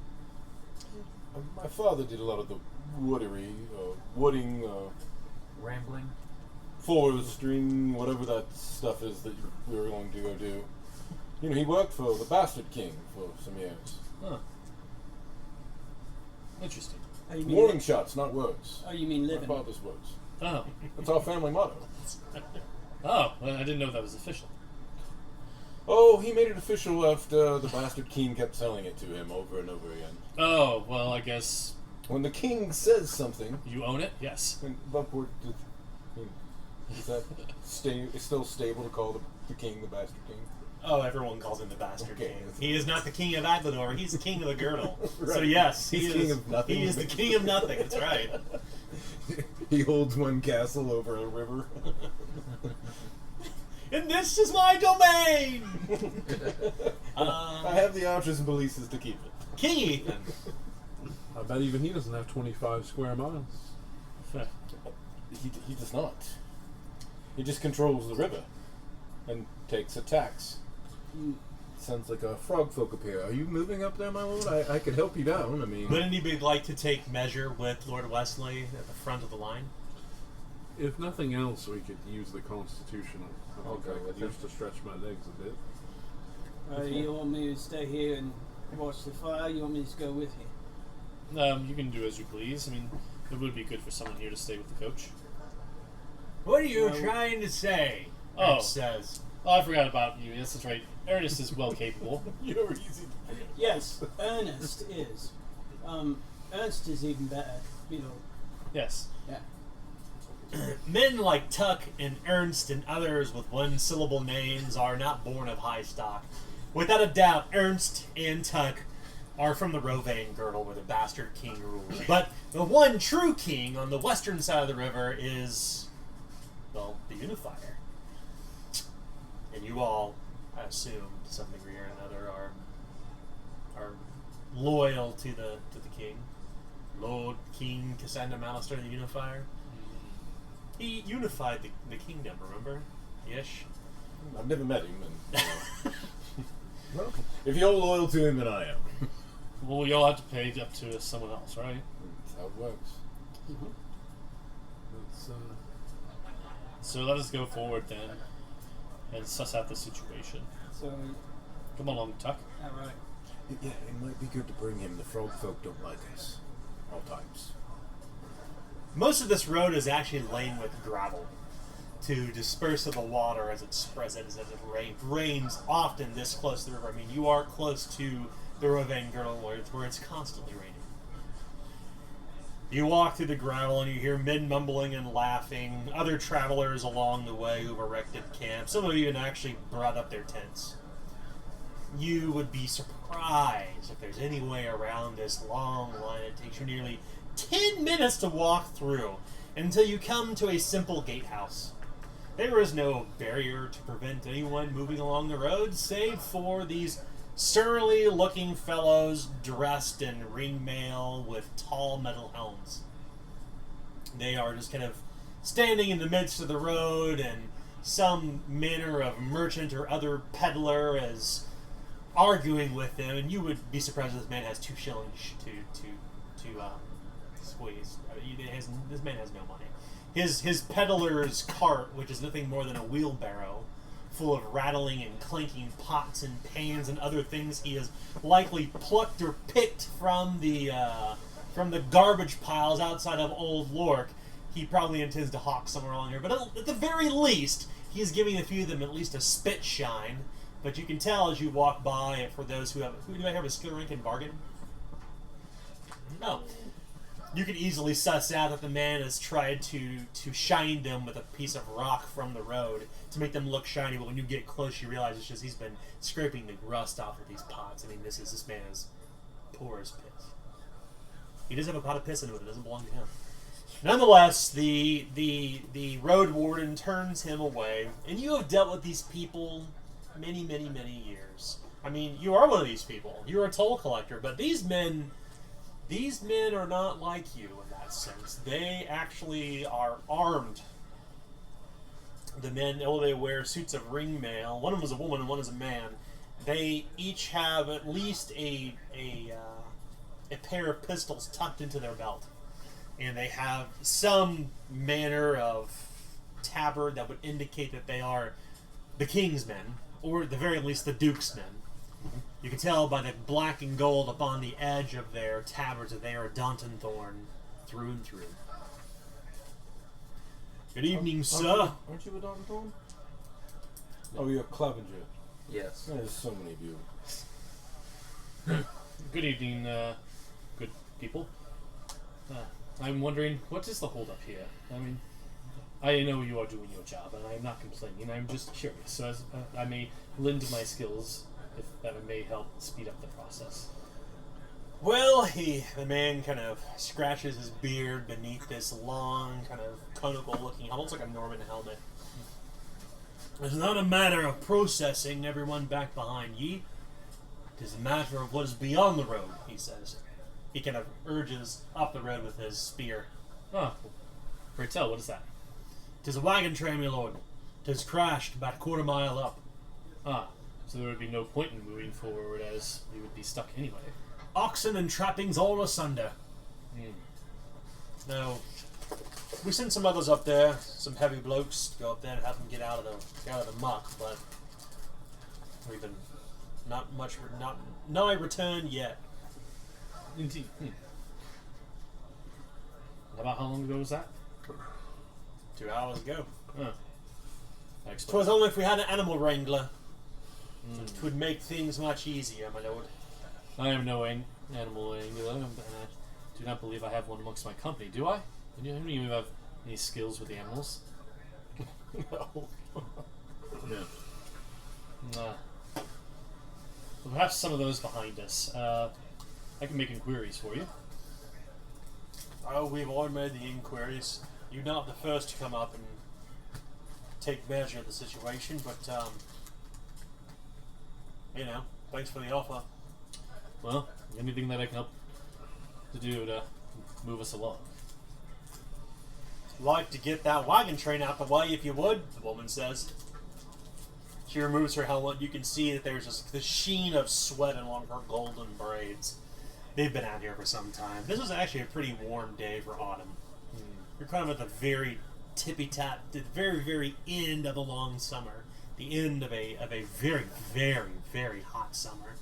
My father did a lot of the wooding, Rambling. forestering, whatever that stuff is that we were going to go do. You know, he worked for the Bastard King for some years. Huh. Interesting. Oh, you mean Warning shots, not words. Oh, you mean My living? father's words. Oh. That's our family motto. Oh, well, I didn't know that was official. Oh, he made it official after the Bastard King kept telling it to him over and over again. Oh, well, I guess When the king says something, you own it? Yes. is that still stable to call the king the Bastard King? Oh, everyone calls him the Bastard Okay. King. He is not the king of Adlador, he's the king of the girdle. So Right. yes, He's he king is, of nothing. He is the king of nothing, that's right. He holds one castle over a river. And this is my domain! I have the archers and balises to keep it. King Ethan. I bet even he doesn't have 25 square miles. He does not. He just controls the river and takes a tax. Sounds like a frog folk up here. Are you moving up there, my lord? I could help you down. I mean, Wouldn't he like to take measure with Lord Wesley at the front of the line? If nothing else, we could use the Constitutional. I think Okay, I with could use to stretch my legs a bit. You want me to stay here and watch the fire? You want me to go with you? You can do as you please. I mean, it would be good for someone here to stay with the coach. What are you No. trying to say? Oh. Ernst says. Oh, I forgot about you. Yes, that's right. Ernest is well capable. you're easy to forget. Yes, Ernest is. Ernst is even better. You know. Yes. Yeah. Men like Tuck and Ernst and others with one-syllable names are not born of high stock. Without a doubt, Ernst and Tuck are from the Rovaynian girdle where the Bastard King rules. But the one true king on the western side of the river is, well, the Unifier. And you all, I assume, to some degree or another, are loyal to the king. Lord King Cassandra Malister, the Unifier. He unified the kingdom, remember? Ish. I've never met him. And, well, if you're loyal to him, then I am. Well, we all have to pay up to someone else, right? That's how it works. It's, So let us go forward then and suss out the situation. So, Come along, Tuck. all right. Yeah, it might be good to bring him. The frog folk don't like us. All times. Most of this road is actually laid with gravel to disperse of the water as it spreads, as it rains often this close to the river. I mean, you are close to the Rovaynian girdle where it's constantly raining. You walk through the gravel and you hear men mumbling and laughing, other travelers along the way who've erected camp. Some have even actually brought up their tents. You would be surprised if there's any way around this long line. It takes you nearly 10 minutes to walk through until you come to a simple gatehouse. There is no barrier to prevent anyone moving along the road, save for these surly-looking fellows dressed in ringmail with tall metal helms. They are just kind of standing in the midst of the road, and some manner of merchant or other peddler is arguing with them, and you would be surprised if this man has 2 shillings to squeeze. This man has no money. His peddler's cart, which is nothing more than a wheelbarrow, full of rattling and clanking pots and pans and other things he has likely plucked or picked from the garbage piles outside of Old Lhork. He probably intends to hawk somewhere along here, but at the very least, he's giving a few of them at least a spit shine. But you can tell as you walk by, for those who do I have a skill rank in bargain? No. You can easily suss out that the man has tried to shine them with a piece of rock from the road to make them look shiny, but when you get close you realize it's just he's been scraping the rust off of these pots. I mean, this man is poor as piss. He does have a pot of piss into it. It doesn't belong to him. Nonetheless, the road warden turns him away, and you have dealt with these people many, many, many years. I mean, you are one of these people. You're a toll collector, but these men are not like you in that sense. They actually are armed. The men, they wear suits of ringmail. One of them is a woman and one is a man. They each have at least a pair of pistols tucked into their belt. And they have some manner of tabard that would indicate that they are the king's men, or at the very least the duke's men. You can tell by the black and gold upon the edge of their tabards that they are Dunhallow through and through. Good evening, sir. Aren't you a Dunhallow? Oh, you're a Clevenger. Yes. There's so many of you. Good evening, good people. I'm wondering, what is the holdup here? I mean, I know you are doing your job, and I'm not complaining. I'm just curious, so as, I may lend my skills if that may help speed up the process. Well, the man kind of scratches his beard beneath this long, kind of conical-looking, almost like a Norman helmet. It's not a matter of processing everyone back behind ye. It is a matter of what is beyond the road, he says. He kind of urges up the road with his spear. Ah, pray tell, what is that? 'Tis a wagon train, my lord. 'Tis crashed about a quarter mile up. Ah, so there would be no point in moving forward as we would be stuck anyway. Oxen and trappings all asunder. Hmm. Now, we sent some others up there, some heavy blokes, to go up there and help them get out of the muck, but we've been not nigh returned yet. Indeed. About how long ago was that? 2 hours ago. Huh. Twas only if we had an animal wrangler. It would make things much easier, my lord. I am no animal wrangler, and I do not believe I have one amongst my company, do I? Do you have any skills with the animals? No. No. Well, perhaps some of those behind us. I can make inquiries for you. Oh, we've already made the inquiries. You're not the first to come up and take measure of the situation, but, thanks for the offer. Well, anything that I can help to do to move us along. Like to get that wagon train out the way, if you would, the woman says. She removes her helmet. You can see that there's just the sheen of sweat along her golden braids. They've been out here for some time. This was actually a pretty warm day for autumn. You're kind of at the very tippy-top, the very, very end of a long summer. The end of a very, very, very hot summer.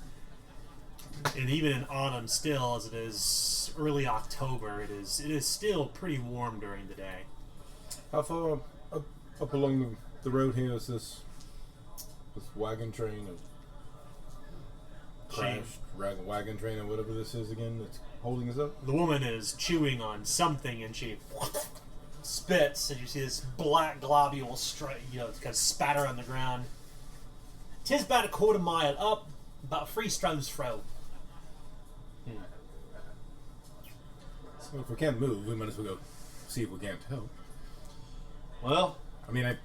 And even in autumn still, as it is early October, it is still pretty warm during the day. How far up along the road here is this wagon train of crashed wagon train or whatever this is again that's holding us up? The woman is chewing on something and she spits, and you see this black globule kind of spatter on the ground. 'Tis about a quarter mile up, about 3 stones throw. So if we can't move, we might as well go see if we can't help. Well, I mean,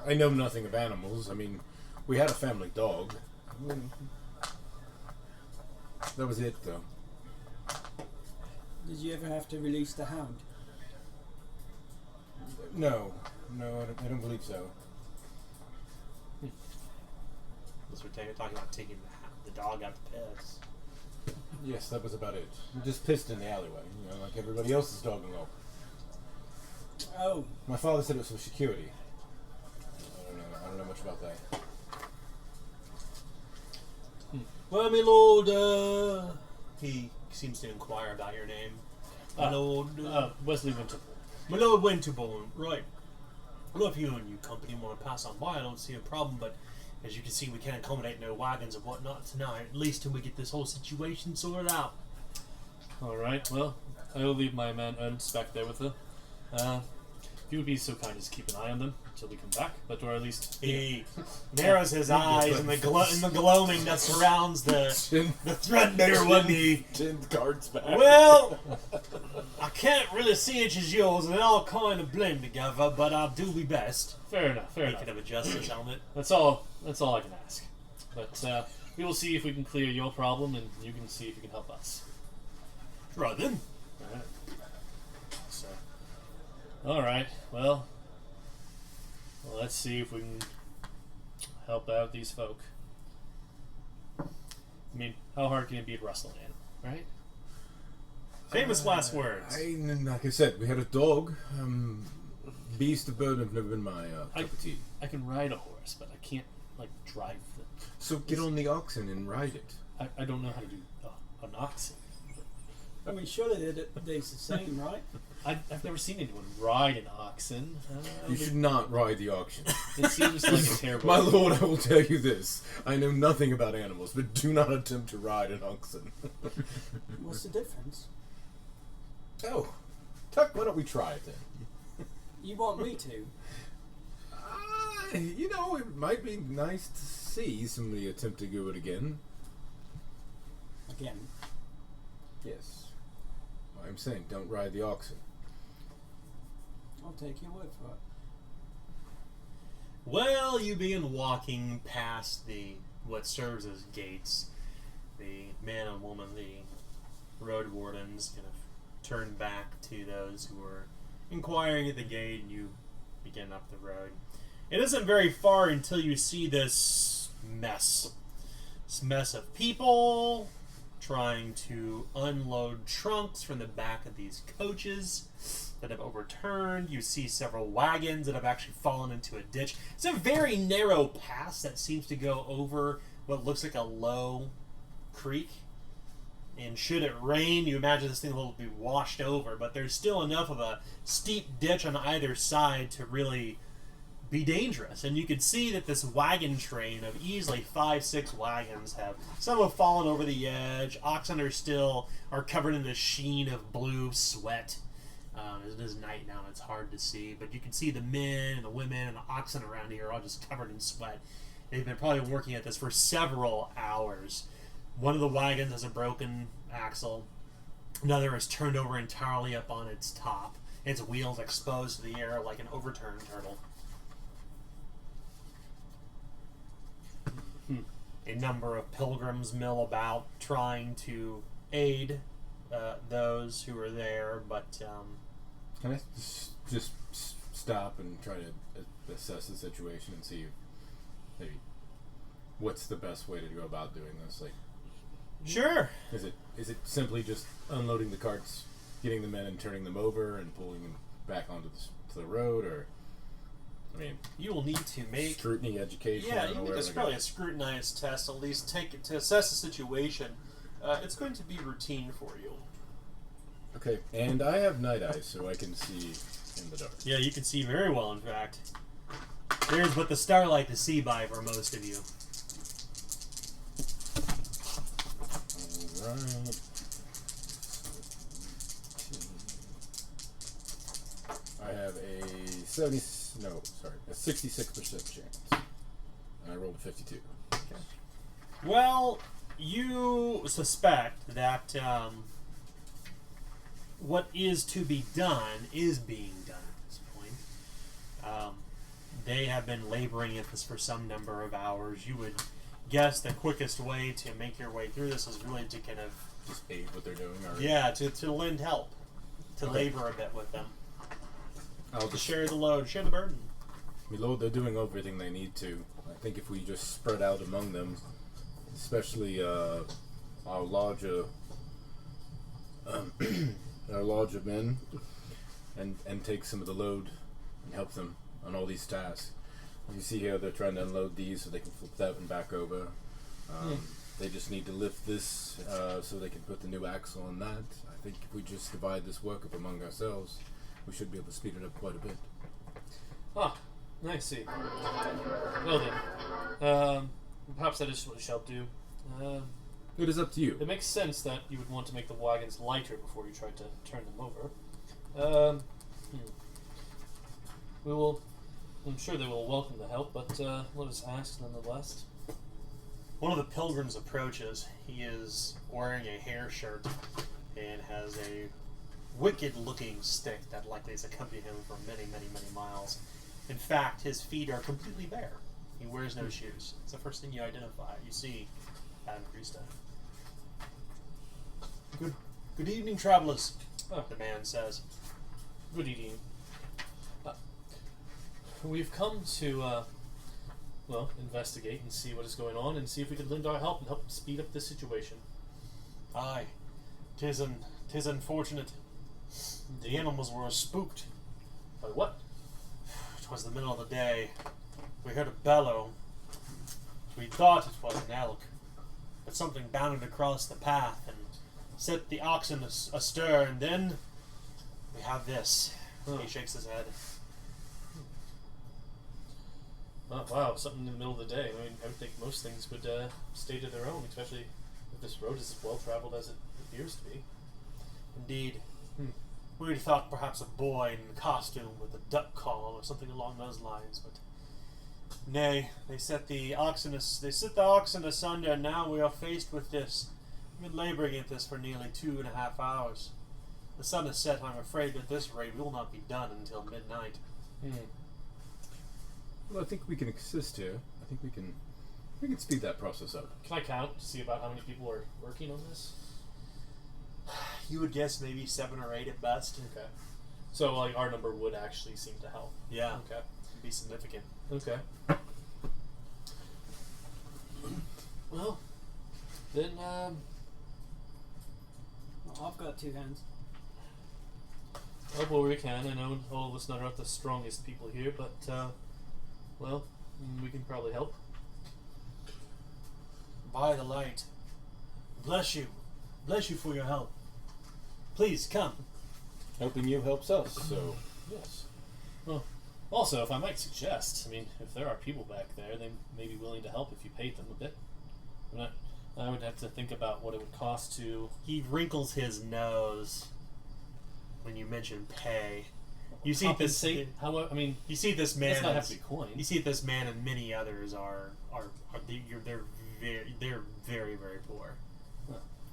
I know nothing of animals. I mean, we had a family dog. That was it, though. Did you ever have to release the hound? No, I don't believe so. Unless we're talking about taking the dog out to piss. Yes, that was about it. We just pissed in the alleyway, like everybody else's dog and all. Oh, My father said it was for security. I don't know much about that. Well, my lord, he seems to inquire about your name. My lord, Wesley Winterborne. my lord Winterborne, right. Well, if you and your company want to pass on by, I don't see a problem, but as you can see, we can't accommodate no wagons and whatnot tonight, at least till we get this whole situation sorted out. Alright, well, I will leave my man Unspec there with her. If you would be so kind as to keep an eye on them until we come back, but or at least... He narrows his eyes in the gloaming that surrounds the threadbare one knee. 10 cards back. Well, I can't really see it as yours, and they all kind of blend together, but I'll do my best. Fair enough, fair He enough. can adjust his helmet. That's all I can ask. But we will see if we can clear your problem, and you can see if you can help us. Right then. Alright. So, alright, well, let's see if we can help out these folk. I mean, how hard can it be to rustle in, right? Famous last words. Like I said, we had a dog. Beast of burden have never been my cup of tea. I can ride a horse, but I can't, drive them. So get on the oxen and ride it. I don't know how to do an oxen. I mean, surely they're the same, right? I've never seen anyone ride an oxen. You should not ride the oxen. It seems like a terrible... My lord, I will tell you this. I know nothing about animals, but do not attempt to ride an oxen. What's the difference? Oh, Tuck, why don't we try it then? You want me to? It might be nice to see somebody attempt to do it again. Again. Yes. I'm saying, don't ride the oxen. I'll take your word for it. Well, you begin walking past what serves as gates. The man and woman, the road wardens, kind of turn back to those who are inquiring at the gate, and you begin up the road. It isn't very far until you see this mess. This mess of people trying to unload trunks from the back of these coaches that have overturned. You see several wagons that have actually fallen into a ditch. It's a very narrow pass that seems to go over what looks like a low creek. And should it rain, you imagine this thing will be washed over, but there's still enough of a steep ditch on either side to really be dangerous. And you can see that this wagon train of easily 5-6 wagons some have fallen over the edge. Oxen are covered in the sheen of blue sweat. It is night now and it's hard to see, but you can see the men and the women and the oxen around here are all just covered in sweat. They've been probably working at this for several hours. One of the wagons has a broken axle. Another is turned over entirely up on its top. Its wheels exposed to the air like an overturned turtle. A number of pilgrims mill about trying to aid those who are there, but... Can I just stop and try to assess the situation and see maybe what's the best way to go about doing this? Sure. Is it simply just unloading the carts, getting the men and turning them over and pulling them back onto the road, or you will need to make scrutiny, education? Yeah, you need probably a scrutinized test. At least take it to assess the situation. It's going to be routine for you. Okay, and I have night eyes, so I can see in the dark. Yeah, you can see very well. In fact, there's but the starlight to see by for most of you. Alright. I have a 66% chance. And I rolled a 52. Okay. Well, you suspect that what is to be done is being done at this point. They have been laboring at this for some number of hours. You would guess the quickest way to make your way through this is really to kind of Just aid what they're doing. Or yeah, to lend help, to labor a bit with them, I'll to just share the load, share the burden. My lord, they're doing everything they need to. I think if we just spread out among them, especially our larger men, and take some of the load and help them on all these tasks. You see here, they're trying to unload these so they can flip that one back over. They just need to lift this so they can put the new axle on that. I think if we just divide this work up among ourselves, we should be able to speed it up quite a bit. Ah, I see. Well then, perhaps that is what we shall do. It is up to you. It makes sense that you would want to make the wagons lighter before you try to turn them over. We will. I'm sure they will welcome the help, but let us ask nonetheless. One of the pilgrims approaches. He is wearing a hair shirt and has a wicked-looking stick that likely has accompanied him for many, many, many miles. In fact, his feet are completely bare. He wears no shoes. It's the first thing you identify. You see Adam Krista. Good evening, travelers. Oh. The man says. Good evening. We've come to, investigate and see what is going on and see if we could lend our help and help speed up this situation. Aye, 'tis unfortunate. The animals were spooked. By what? 'Twas the middle of the day. We heard a bellow. We thought it was an elk, but something bounded across the path and set the oxen astir, and then we have this. He shakes his head. Oh, wow, something in the middle of the day. I mean, I would think most things would stay to their own, especially if this road is as well traveled as it appears to be. Indeed. We'd thought perhaps a boy in costume with a duck call or something along those lines, but nay, they set the oxen asunder, and now we are faced with this. We've been laboring at this for nearly 2.5 hours. The sun has set. I'm afraid at this rate we will not be done until midnight. Well, I think we can assist here. I think we can speed that process up. Can I count to see about how many people are working on this? You would guess maybe 7 or 8 at best. Okay. So, like, our number would actually seem to help. Yeah. Okay. Be significant. Okay. Well, then, I've got 2 hands. help where we can. I know all of us not the strongest people here, but, we can probably help. By the light. Bless you. Bless you for your help. Please, come. Helping you helps us, so yes. Well, also, if I might suggest, I mean, if there are people back there, they may be willing to help if you paid them a bit. I would have to think about what it would cost to... He wrinkles his nose when you mention pay. You see compensate. However, I mean, you see this man. It does not have to be coin. You see this man and many others are they're very, very poor.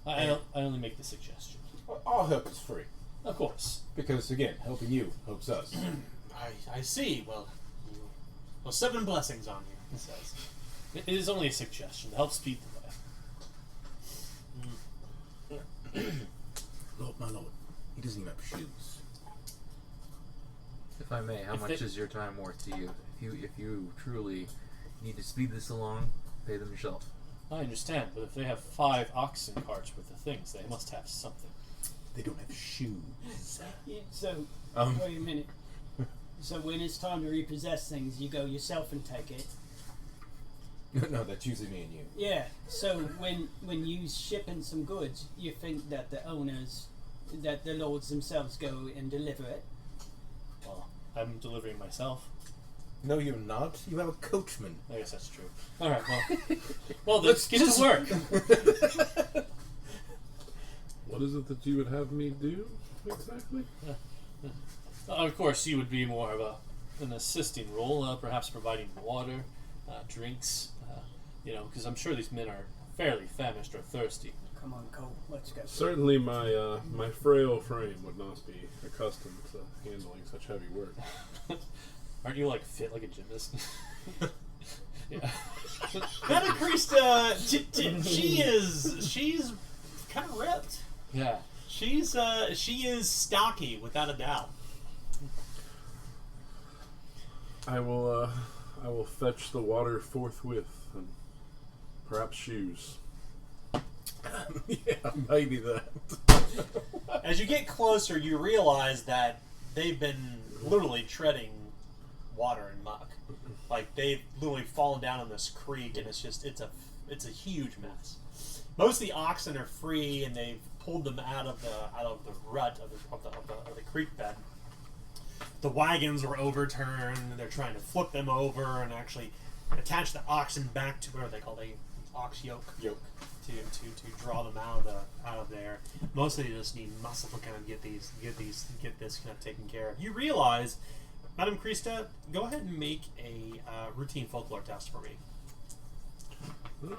I only make the suggestion. Our help is free. Of course. Because, again, helping you helps us. I see. Well, 7 blessings on you, he says. It is only a suggestion to help speed the way. Lord, my lord, he doesn't even have shoes. If I may, how much is your time worth to you? If you truly need to speed this along, pay them yourself. I understand, but if they have 5 oxen carts worth of things, they must have something. They don't have shoes. Yeah, so, wait a minute. So when it's time to repossess things, you go yourself and take it. No, that's usually me and you. Yeah. So when you shipping some goods, you think that the owners, that the lords themselves go and deliver it. Well, I'm delivering myself. No, you're not. You have a coachman. I guess that's true. All right. Well, let's get to work. What is it that you would have me do exactly? Of course, you would be more of an assisting role, perhaps providing water, drinks. Because I'm sure these men are fairly famished or thirsty. Come on, Cole. Let's go. Certainly, my frail frame would not be accustomed to handling such heavy work. Aren't you like fit like a gymnast? Yeah. Madam Krista, she's kind of ripped. Yeah. She is stocky without a doubt. I will fetch the water forthwith, and perhaps shoes. Yeah, maybe that. As you get closer, you realize that they've been literally treading water and muck. Like they've literally fallen down in this creek, and it's a huge mess. Most of the oxen are free, and they've pulled them out of the rut of the creek bed. The wagons were overturned. They're trying to flip them over and actually attach the oxen back to whatever they call the ox yoke. To draw them out of there. Mostly they just need muscle to kind of get this kind of taken care of. You realize, Madam Krista, go ahead and make a routine folklore test for me.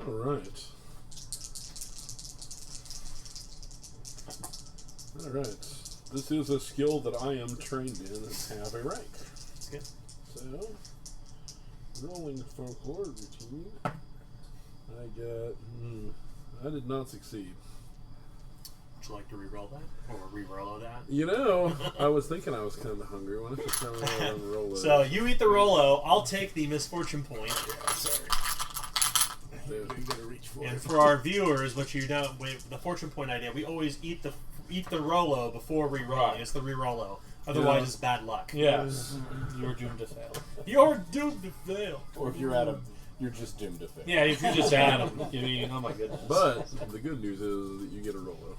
All right. All right. This is a skill that I am trained in and have a rank. That's good. So, rolling folklore routine. I got. I did not succeed. Would you like to re-roll that? Or re-roll that? You know, I was thinking I was kind of hungry. Why don't you tell me what I'm going to roll So, at? you eat the Rolo. I'll take the misfortune point. Sorry. You gotta reach for And it. for our viewers, what you know, with the fortune point idea, we always eat the Rolo before re-rolling. It's the re-Rollo. Otherwise, Yeah. it's bad luck. Yes. You're doomed to fail. You're doomed to fail. Or if you're Adam, you're just doomed to fail. Yeah, if you just add them. I mean, oh my goodness. But the good news is that you get a Rolo.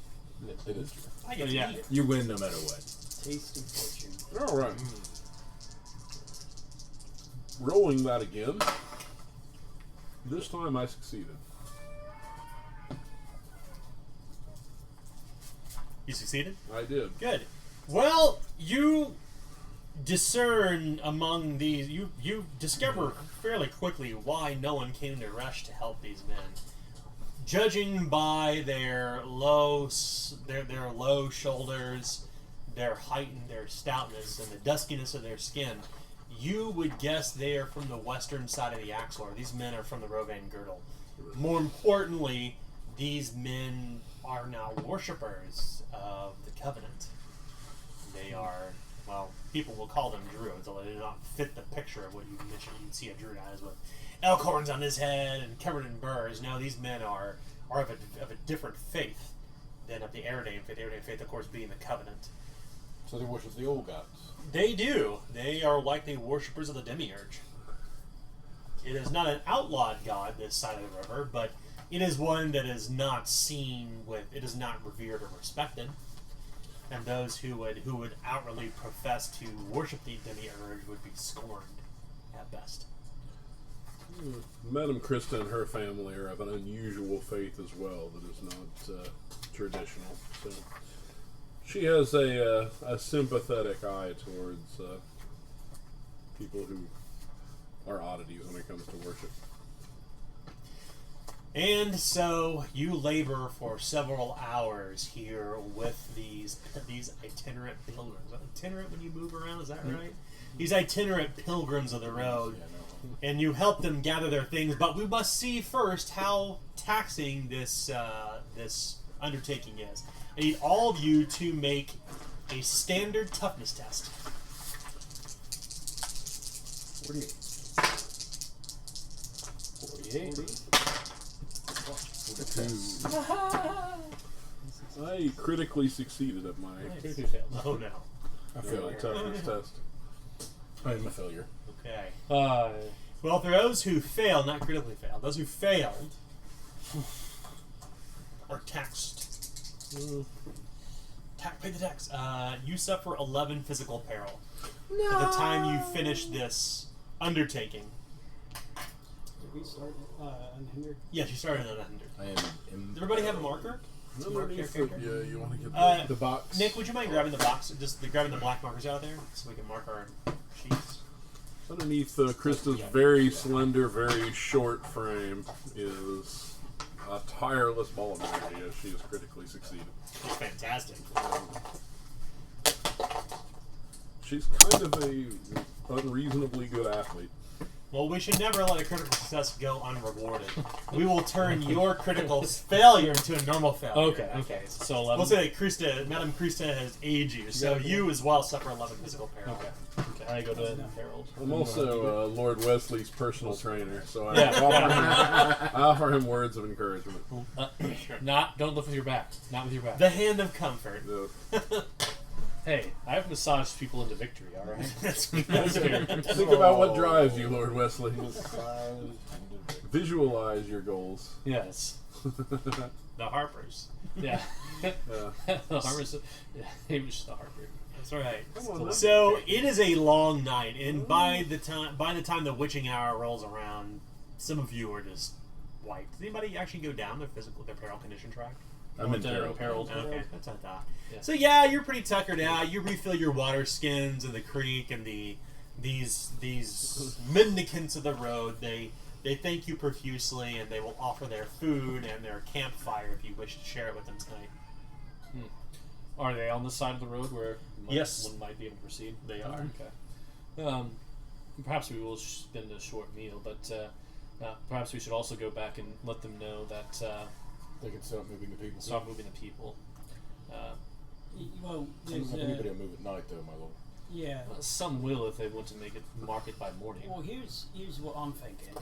It is true. I get to Yeah. eat it. You win no matter what. Tasty fortune. All right. Rolling that again. This time I succeeded. You succeeded? I did. Good. Well, you discern among these. You discover fairly quickly why no one came to rush to help these men. Judging by their low shoulders, their height and their stoutness, and the duskiness of their skin, you would guess they are from the western side of the Axlor. These men are from the Rovaynian Girdle. More importantly, these men are now worshippers of the Covenant. They are, well, people will call them druids, although they do not fit the picture of what you mentioned you'd see a druid as with elk horns on his head and covered in burrs. Now these men are of a different faith than of the Aradain faith. The Aradain faith, of course, being the Covenant. So they worship the old gods. They do. They are likely worshippers of the Demiurge. It is not an outlawed god this side of the river, but it is one that is not seen with. It is not revered or respected. And those who would outwardly profess to worship the Demiurge would be scorned at best. Madam Krista and her family are of an unusual faith as well that is not traditional. So she has a sympathetic eye towards people who are oddities when it comes to worship. And so you labor for several hours here with these itinerant pilgrims. Itinerant when you move around, is that right? These itinerant pilgrims of the road. Yeah, no. And you help them gather their things, but we must see first how taxing this undertaking is. I need all of you to make a standard toughness test. 48. 48. I critically succeeded at my Two failed. Oh no. I feel like toughness test. I am a failure. Okay. Uh, Well, for those who failed, not critically failed, those who failed are taxed. Pay the tax. You suffer 11 physical peril. No. At the time you finish this undertaking. Did we start unhindered? Yes, you started at 100. I am. Does everybody have a marker? Underneath Mark the, your yeah, you want to get The box. Nick, would you mind grabbing the box, grabbing the black markers out of there, so we can mark our sheets? underneath Krista's very slender, very short frame is a tireless ball of energy as she has critically succeeded. It's fantastic. She's kind of a unreasonably good athlete. Well, we should never let a critical success go unrewarded. We will turn your critical failure into a normal failure. Okay. in that case. So 11. We'll say that Madame Krista has aged you, so you as well suffer 11 physical peril. Okay. I go to Harold. I'm also Lord Wesley's personal trainer, so I Yeah. offer him words of encouragement. Don't look with your back. Not with your back. The hand of comfort. Hey, I have massaged people into victory, alright? That's Think about what drives you, Lord Wesley. Visualize your goals. Yes. the Harpers. Yeah. Yeah. The Harper's. Yeah, he was just a Harper. That's right. Come on, So it is a long night, and by the time the witching hour rolls around, some of you are just wiped. Did anybody actually go down their peril condition track? I'm in peril. Okay, that's what I thought. Yeah. So yeah, you're pretty tuckered out. You refill your water skins in the creek, and these mendicants of the road. They thank you profusely, and they will offer their food and their campfire if you wish to share it with them tonight. Are they on the side of the road where Yes. one might be able to proceed? They are. Okay. Perhaps we will spend a short meal, but perhaps we should also go back and let them know that They can start moving the people. start moving the people. Well, Some there's everybody will move at night, though, my lord. yeah. Some will if they want to make it market by morning. Well, here's what I'm thinking.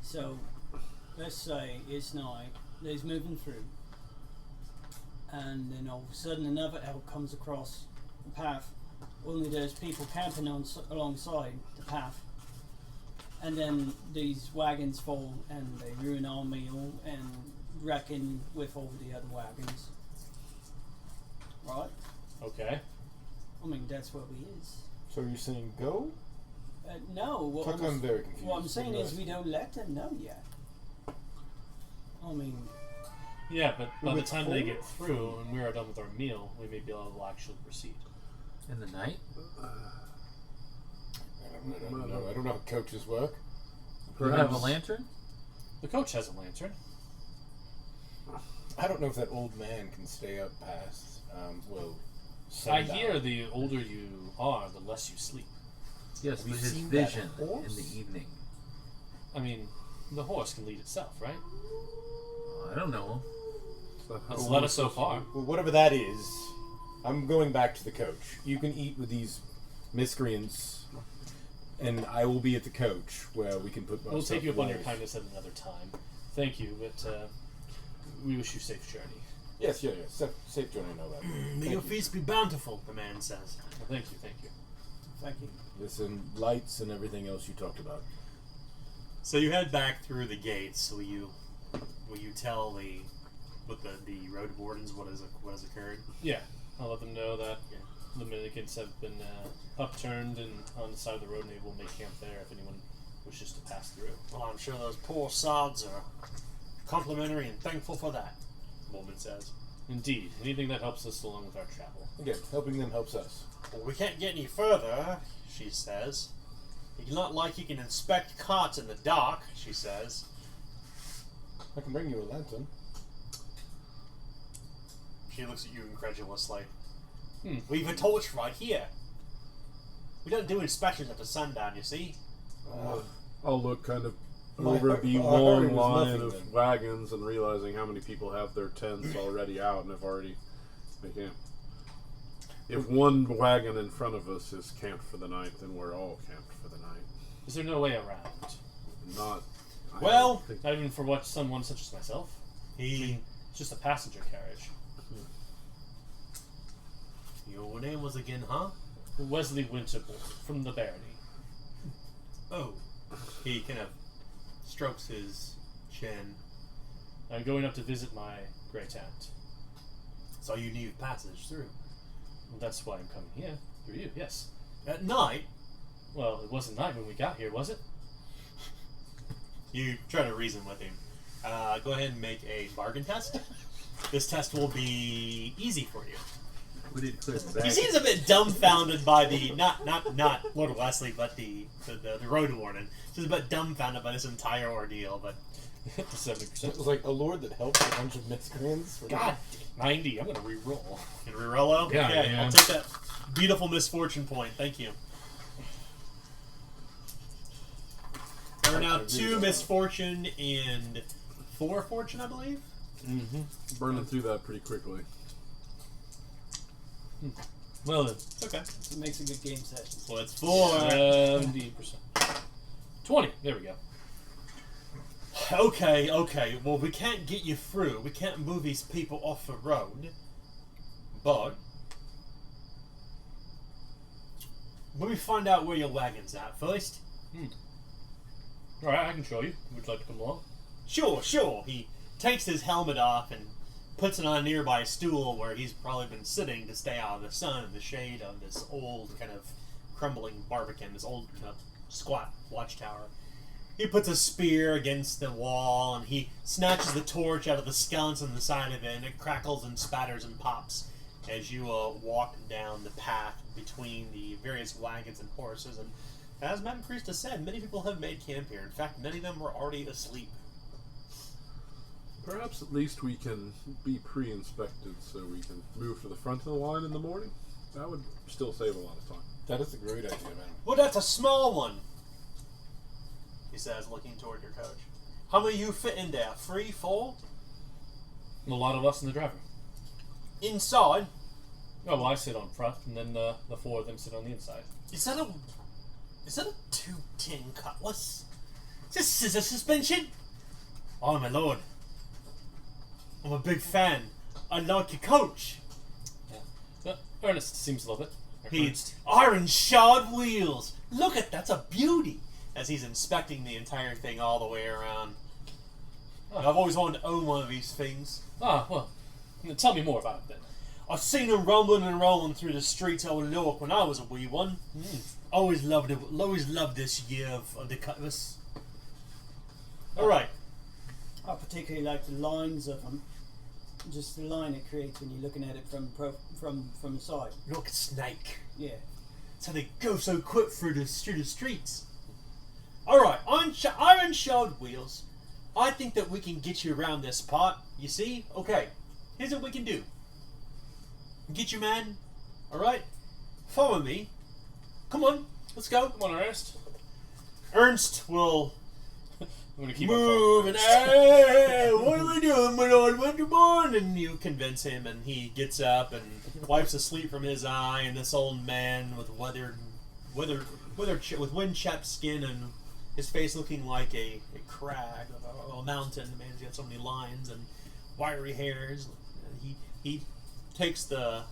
So, let's say it's night. There's moving through, and then all of a sudden another elk comes across the path. Only there's people camping alongside the path, and then these wagons fall and they ruin our meal and reckon with all the other wagons. Right? Okay. I mean, that's what we is. So you're saying go? No. What Fuck, I'm very confused. What I'm saying is Right. we don't let them know yet. I mean, Yeah, but by the With time they four? get through and we are done with our meal, we may be able to actually proceed. In the night? I don't know. I don't know how coaches work. Do you have a lantern? The coach has a lantern. I don't know if that old man can stay up past, I sundown. hear the older you are, the less you sleep. Yes, Have but you his seen that vision in horse? the evening. I mean, the horse can lead itself, right? I don't know. It's led us so far. Well, whatever that is, I'm going back to the coach. You can eat with these miscreants, and I will be at the coach where we can put. We'll take you up on your kindness at another time. Thank you, but we wish you safe journey. Yes. Safe journey and all that. May your feast be bountiful, the man says. Well, thank you. thank you. Listen, lights and everything else you talked about. So you head back through the gates. Will you tell the road wardens what has occurred? Yeah, I'll let them know that the mendicants have been upturned and on the side of the road, and they will make camp there if anyone wishes to pass through. Well, I'm sure those poor sods are complimentary and thankful for that, the woman says. Indeed, anything that helps us along with our travel. Again, helping them helps us. Well, we can't get any further, she says. It's not like you can inspect cots in the dark, she says. I can bring you a lantern. She looks at you incredulously. We've a torch right here. We don't do inspections after sundown, you see. I'll look kind of My over heart- the our hurry long was line nothing of then. wagons and realizing how many people have their tents already out and have already made camp. If one wagon in front of us is camped for the night, then we're all camped for the night. Is there no way around? Not. I Well, don't think- Not even for someone such as myself. He. It's just a passenger carriage. Your name was again, huh? Wesley Winterborne from the Barony. Oh. He kind of strokes his chin. I'm going up to visit my great aunt. So you need passage through. That's why I'm coming here. Through you, yes. At night, Well, it wasn't night when we got here, was it? you try to reason with him. Go ahead and make a bargain test. This test will be easy for you. We need to clear the He bag. seems a bit dumbfounded by the not Lord Wesley, but the road warden. He's a bit dumbfounded by this entire ordeal. But Hit the 70%. It was like a lord that helps a bunch of miscreants. God, 90. I'm gonna re-roll. Can we roll? Yeah, Okay, yeah. I'll take that beautiful misfortune point. Thank you. There are now 2 misfortune and 4 fortune, I believe. Mm-hmm. Burning through that pretty quickly. Well then, Okay. It makes a good game session. So it's 4. 70%. 20. There we go. Okay. Well, we can't get you through. We can't move these people off the road. But let me find out where your wagon's at first. All right, I can show you. Would you like to come along? Sure. He takes his helmet off and puts it on a nearby stool where he's probably been sitting to stay out of the sun in the shade of this old kind of crumbling barbican, this old kind of squat watchtower. He puts a spear against the wall and he snatches the torch out of the sconce on the side of it, and it crackles and spatters and pops as you walk down the path between the various wagons and horses. And as Madame Krista said, many people have made camp here. In fact, many of them were already asleep. Perhaps at least we can be pre-inspected so we can move to the front of the line in the morning. That would still save a lot of time. That is a great idea, man. Well, that's a small one, he says, looking toward your coach. How many you fit in there? 3, 4? A lot of us and the driver. Inside? Oh, well, I sit on front, and then the 4 of them sit on the inside. Is that a 210 cutlass? Is this scissor suspension? Oh my lord. I'm a big fan. I like your coach. Ernest seems to love it. He's iron shod wheels. Look at that's a beauty. As he's inspecting the entire thing all the way around. I've always wanted to own one of these things. Ah, well, tell me more about it then. I've seen him rumbling and rolling through the streets of Old Lhork when I was a wee one. Always loved it. Always loved this year of the cutlass. All right. I particularly like the lines of them. Just the line it creates when you're looking at it from the side. Look, a snake. Yeah. That's how they go so quick through the streets. All right, iron shod wheels. I think that we can get you around this part. You see? Okay. Here's what we can do. Get your man. All right. Follow me. Come on. Let's go. Come on, Ernest. Ernst will I'm gonna keep move and hey, what are we doing, my Lord Winterborne? And you convince him, and he gets up and wipes the sleep from his eye. And this old man with with wind-chapped skin and his face looking like a crag of a mountain. The man's got so many lines and wiry hairs. He takes the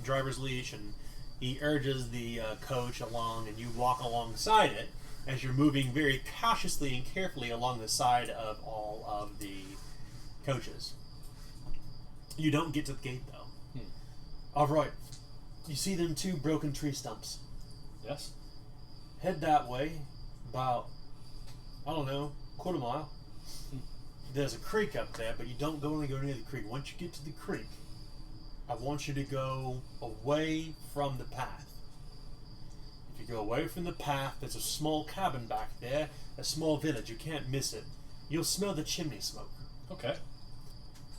driver's leash and he urges the coach along, and you walk alongside it as you're moving very cautiously and carefully along the side of all of the coaches. You don't get to the gate, though. All right. You see them 2 broken tree stumps. Yes. Head that way about, I don't know, quarter mile. There's a creek up there, but you don't go near the creek. Once you get to the creek, I want you to go away from the path. If you go away from the path, there's a small cabin back there, a small village. You can't miss it. You'll smell the chimney smoke. Okay.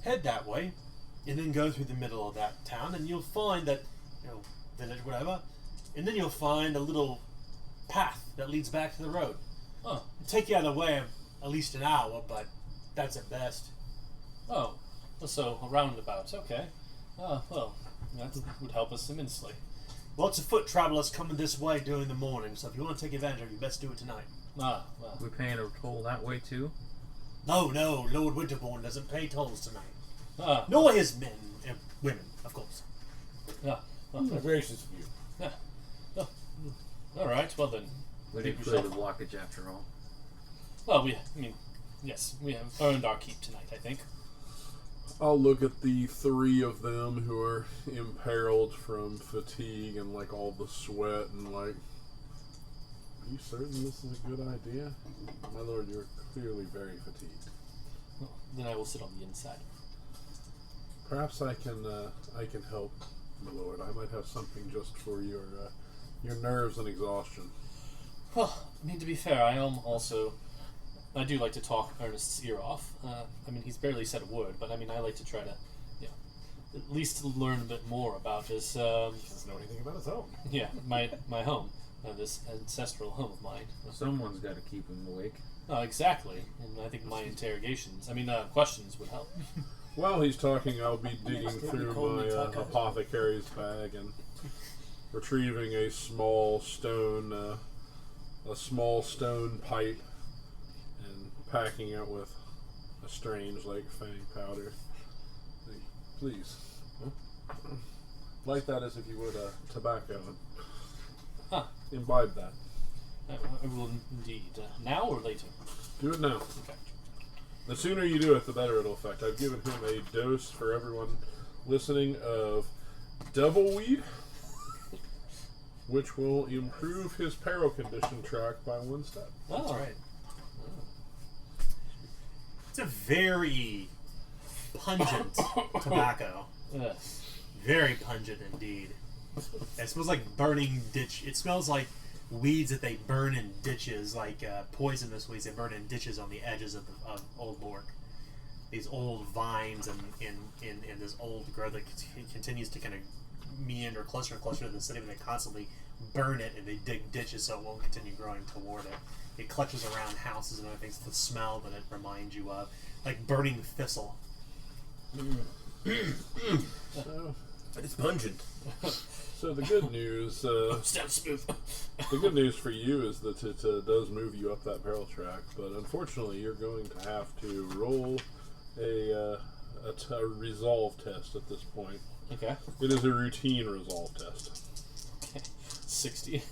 Head that way, and then go through the middle of that town, and you'll find that, village, whatever, and then you'll find a little path that leads back to the road. Oh. It'll take you out of the way at least an hour, but that's at best. Oh. So, a roundabout. Okay. Well, that would help us immensely. Lots of foot travelers coming this way during the morning, so if you want to take advantage of it, you best do it tonight. Ah, well. We paying a toll that way too? No, Lord Winterborne doesn't pay tolls tonight. Well, Nor his men and women, of course. Gracious of you. All right. Well then. We Think did we clear the shall- blockage after all. Well, yes, we have earned our keep tonight, I think. I'll look at the 3 of them who are imperiled from fatigue and like all the sweat and like, are you certain this is a good idea? My lord, you're clearly very fatigued. Well, then I will sit on the inside. Perhaps I can help, my lord. I might have something just for your nerves and exhaustion. Well, I mean, to be fair, I am also I do like to talk Ernest's ear off. I mean, he's barely said a word, but I mean, I like to try to, at least learn a bit more about his. He doesn't know anything about his home. Yeah, my home, this ancestral home of mine. Someone's got to keep him awake. Exactly, and I think my questions would help. While he's talking, I'll be digging Yes, through you call me my Taco. apothecary's bag and retrieving a small stone pipe and packing it with a strange, like, fang powder. Please, light that as if you would tobacco. Huh. Imbibe that. I will indeed. Now or later? Do it now. Okay. The sooner you do it, the better it'll affect. I've given him a dose for everyone listening of Devilweed, which will improve his peril condition track by 1 step. That's right. It's a very pungent tobacco. Yes. Very pungent indeed. It smells like burning ditch. It smells like weeds that they burn in ditches, like poisonous weeds they burn in ditches on the edges of Old Lhork. These old vines and in this old growth that continues to kind of meander closer and closer to the city, but they constantly burn it and they dig ditches so it won't continue growing toward it. It clutches around houses and other things. The smell that it reminds you of, like burning thistle. So, But it's pungent. so the good news, Sounds smooth. the good news for you is that it does move you up that peril track, but unfortunately you're going to have to roll a resolve test at this point. Okay. It is a routine resolve test. Okay. 60.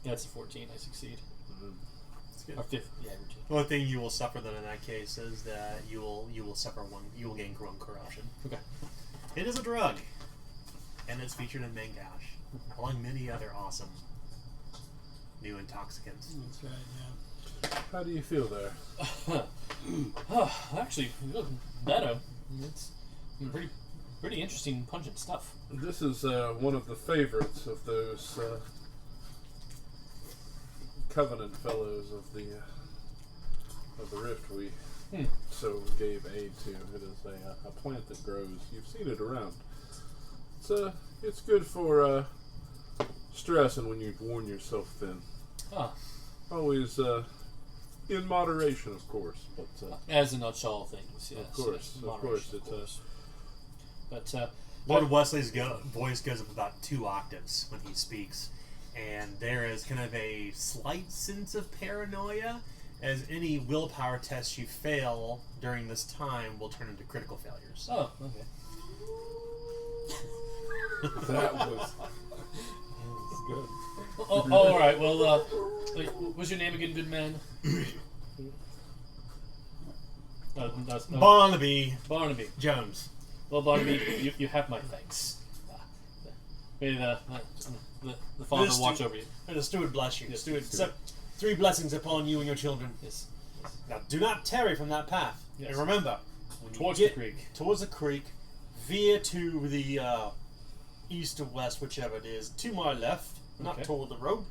Yeah, it's a 14. I succeed. That's good. Or 50. Yeah, routine. The only thing you will suffer then in that case is that you will suffer one. You will gain one corruption. Okay. It is a drug, and it's featured in Gauche, along many other awesome new intoxicants. That's right, yeah. How do you feel there? Actually, better. It's pretty interesting, pungent stuff. This is one of the favorites of those Covenant fellows of the Rift we so gave aid to. It is a plant that grows. You've seen it around. It's good for stress and when you've worn yourself thin. Ah, Always in moderation, of course. But as in not all things, yes. of course, yes, of course, moderation, it's But Lord Wesley's voice goes up about 2 octaves when he speaks, and there is kind of a slight sense of paranoia, as any willpower tests you fail during this time will turn into critical failures. oh, okay. that was good. Oh, all right. Well, what's your name again, good man? That's, Barnaby Barnaby. Jones. Well, Barnaby, you have my thanks. May the Father This watch stu- over you. May the steward bless you. Yes, Steward, steward. 3 blessings upon you and your children. Yes. Now, do not tarry from that path. Yes. And remember, when you Towards get the creek. Towards the creek, veer to the east or west, whichever it is, to my left, not Okay. toward the road,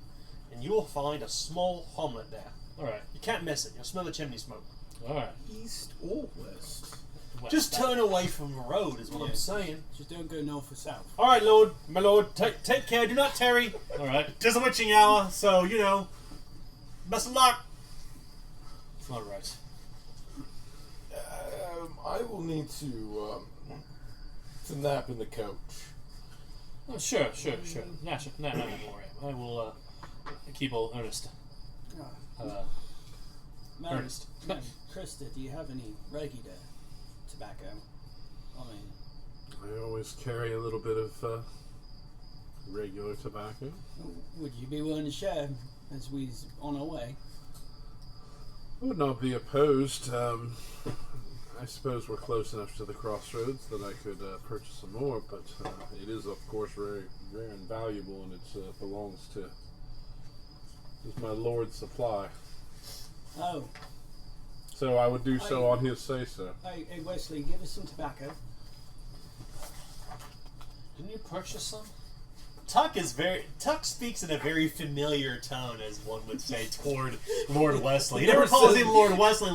and you will find a small hamlet there. All right. You can't miss it. You'll smell the chimney smoke. All right. East or west? West. Just turn away from the road, is what I'm saying. Just don't go north or south. All right, Lord, my Lord, take care. Do not tarry. All right. It is a witching hour, so best of luck. All right. I will need to nap in the coach. Oh, sure. Naturally, no worry. I will keep old Ernest. Madam, Ernest. Madam Krista, do you have any regular tobacco? I mean, I always carry a little bit of regular tobacco. would you be willing to share as we're on our way? I would not be opposed. I suppose we're close enough to the crossroads that I could purchase some more, but it is, of course, very rare and valuable, and it belongs to it's my lord's supply. Oh, So I would do so on his say-so. hey Wesley, give us some tobacco. Didn't you purchase some? Tuck speaks in a very familiar tone, as one would say, toward Lord Wesley. He never calls him Lord Wesley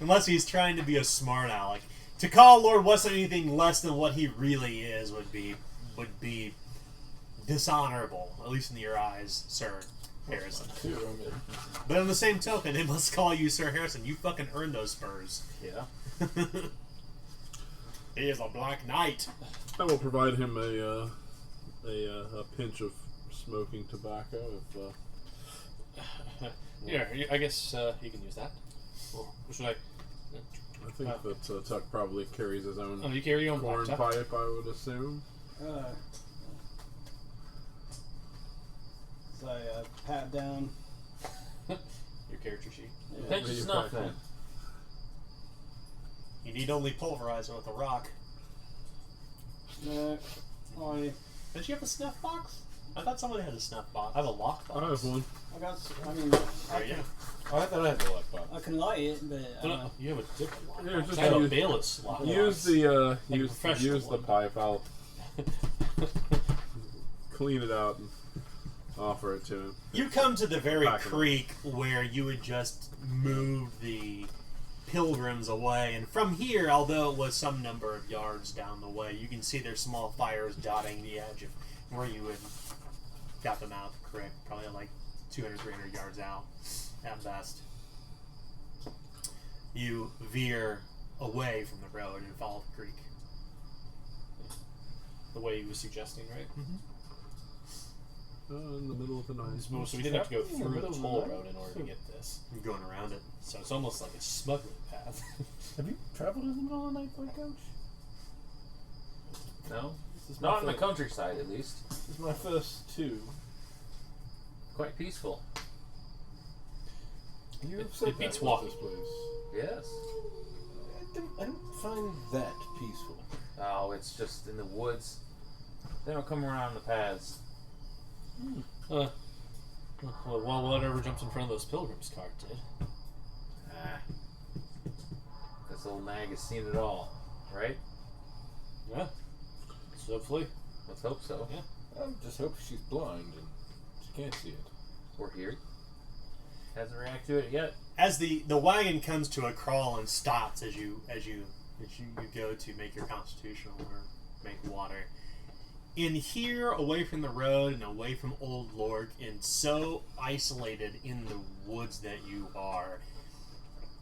unless he's trying to be a smart aleck. To call Lord Wesley anything less than what he really is would be dishonorable, at least in your eyes, Sir Harrison. But on the same token, they must call you Sir Harrison. You fucking earned those spurs. Yeah. He is a black knight. I will provide him a pinch of smoking tobacco. Here, I guess you can use that. Or should I? I think that Tuck probably carries his own Oh, you carry your own corn pipe. pipe, I would assume. So I pat down. Your character sheet. Pinch of snuff then. You need only pulverize it with a rock. No, Did you have a snuff box? I thought somebody had a snuff box. I have a lock box. I have one. I got. I mean, There you go. Oh, I thought I had the lockbox. I can light it, but No, you have a different lock. Yeah, just I have a use- Bailiff's lock. Use the Like a use professional the one. pipe. I'll clean it out and offer it to him. You come to the very Back in. creek where you had just moved the pilgrims away, and from here, although it was some number of yards down the way, you can see there's small fires dotting the edge of where you had got them out of the creek, probably like 200, 300 yards out at best. You veer away from the road and follow the creek. The way he was suggesting, right? In the middle of the night. So we didn't have to go In the through the middle of the toll night? road in order to get this. You're going around it. So it's almost like a smuggling path. Have you traveled in the middle of the night like Gauche? No? This is my Not in the first- countryside, at least. This is my first two. Quite peaceful. You It- said it beats that walking. was this place. Yes. I don't find that peaceful. Oh, it's just in the woods. They don't come around the paths. Well, whatever jumps in front of those pilgrims' cart did. Ah. This old nag has seen it all, right? Yeah. So hopefully. Let's hope so. Yeah. I just hope she's blind and she can't see it. Or here. Hasn't reacted to it yet. As the wagon comes to a crawl and stops as you go to make your constitutional or make water. In here, away from the road and away from Old Lhork, and so isolated in the woods that you are,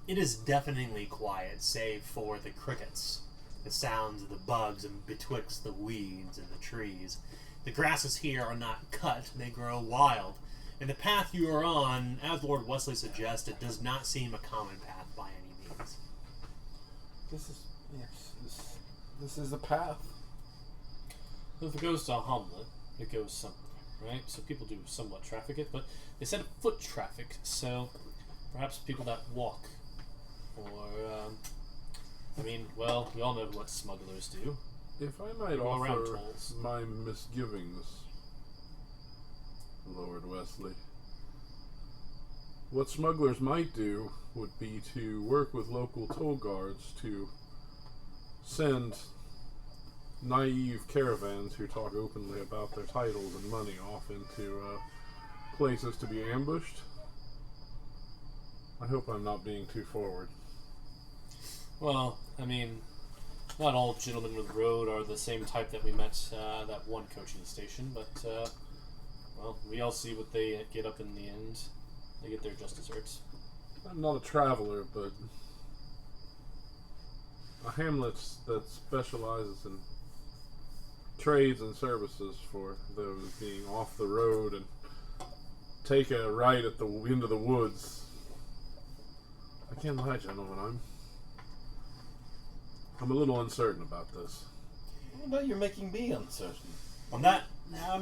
it is deafeningly quiet, save for the crickets, the sounds of the bugs and betwixt the weeds and the trees. The grasses here are not cut, they grow wild. And the path you are on, as Lord Wesley suggested, does not seem a common path by any means. This is the path. If it goes to a hamlet, it goes somewhere, right? So people do somewhat traffic it, but they said foot traffic, so perhaps people that walk. Or, well, we all know what smugglers do. If I might Go around offer tolls. my misgivings, Lord Wesley, what smugglers might do would be to work with local toll guards to send naive caravans who talk openly about their titles and money off into places to be ambushed. I hope I'm not being too forward. Well, not all gentlemen with the road are the same type that we met that one coaching station, but, we all see what they get up in the end. They get their just desserts. I'm not a traveler, but a hamlet that specializes in trades and services for those being off the road and take a right at the end of the woods. I can't lie, gentlemen. I'm a little uncertain about this. What about you're making me uncertain? On that now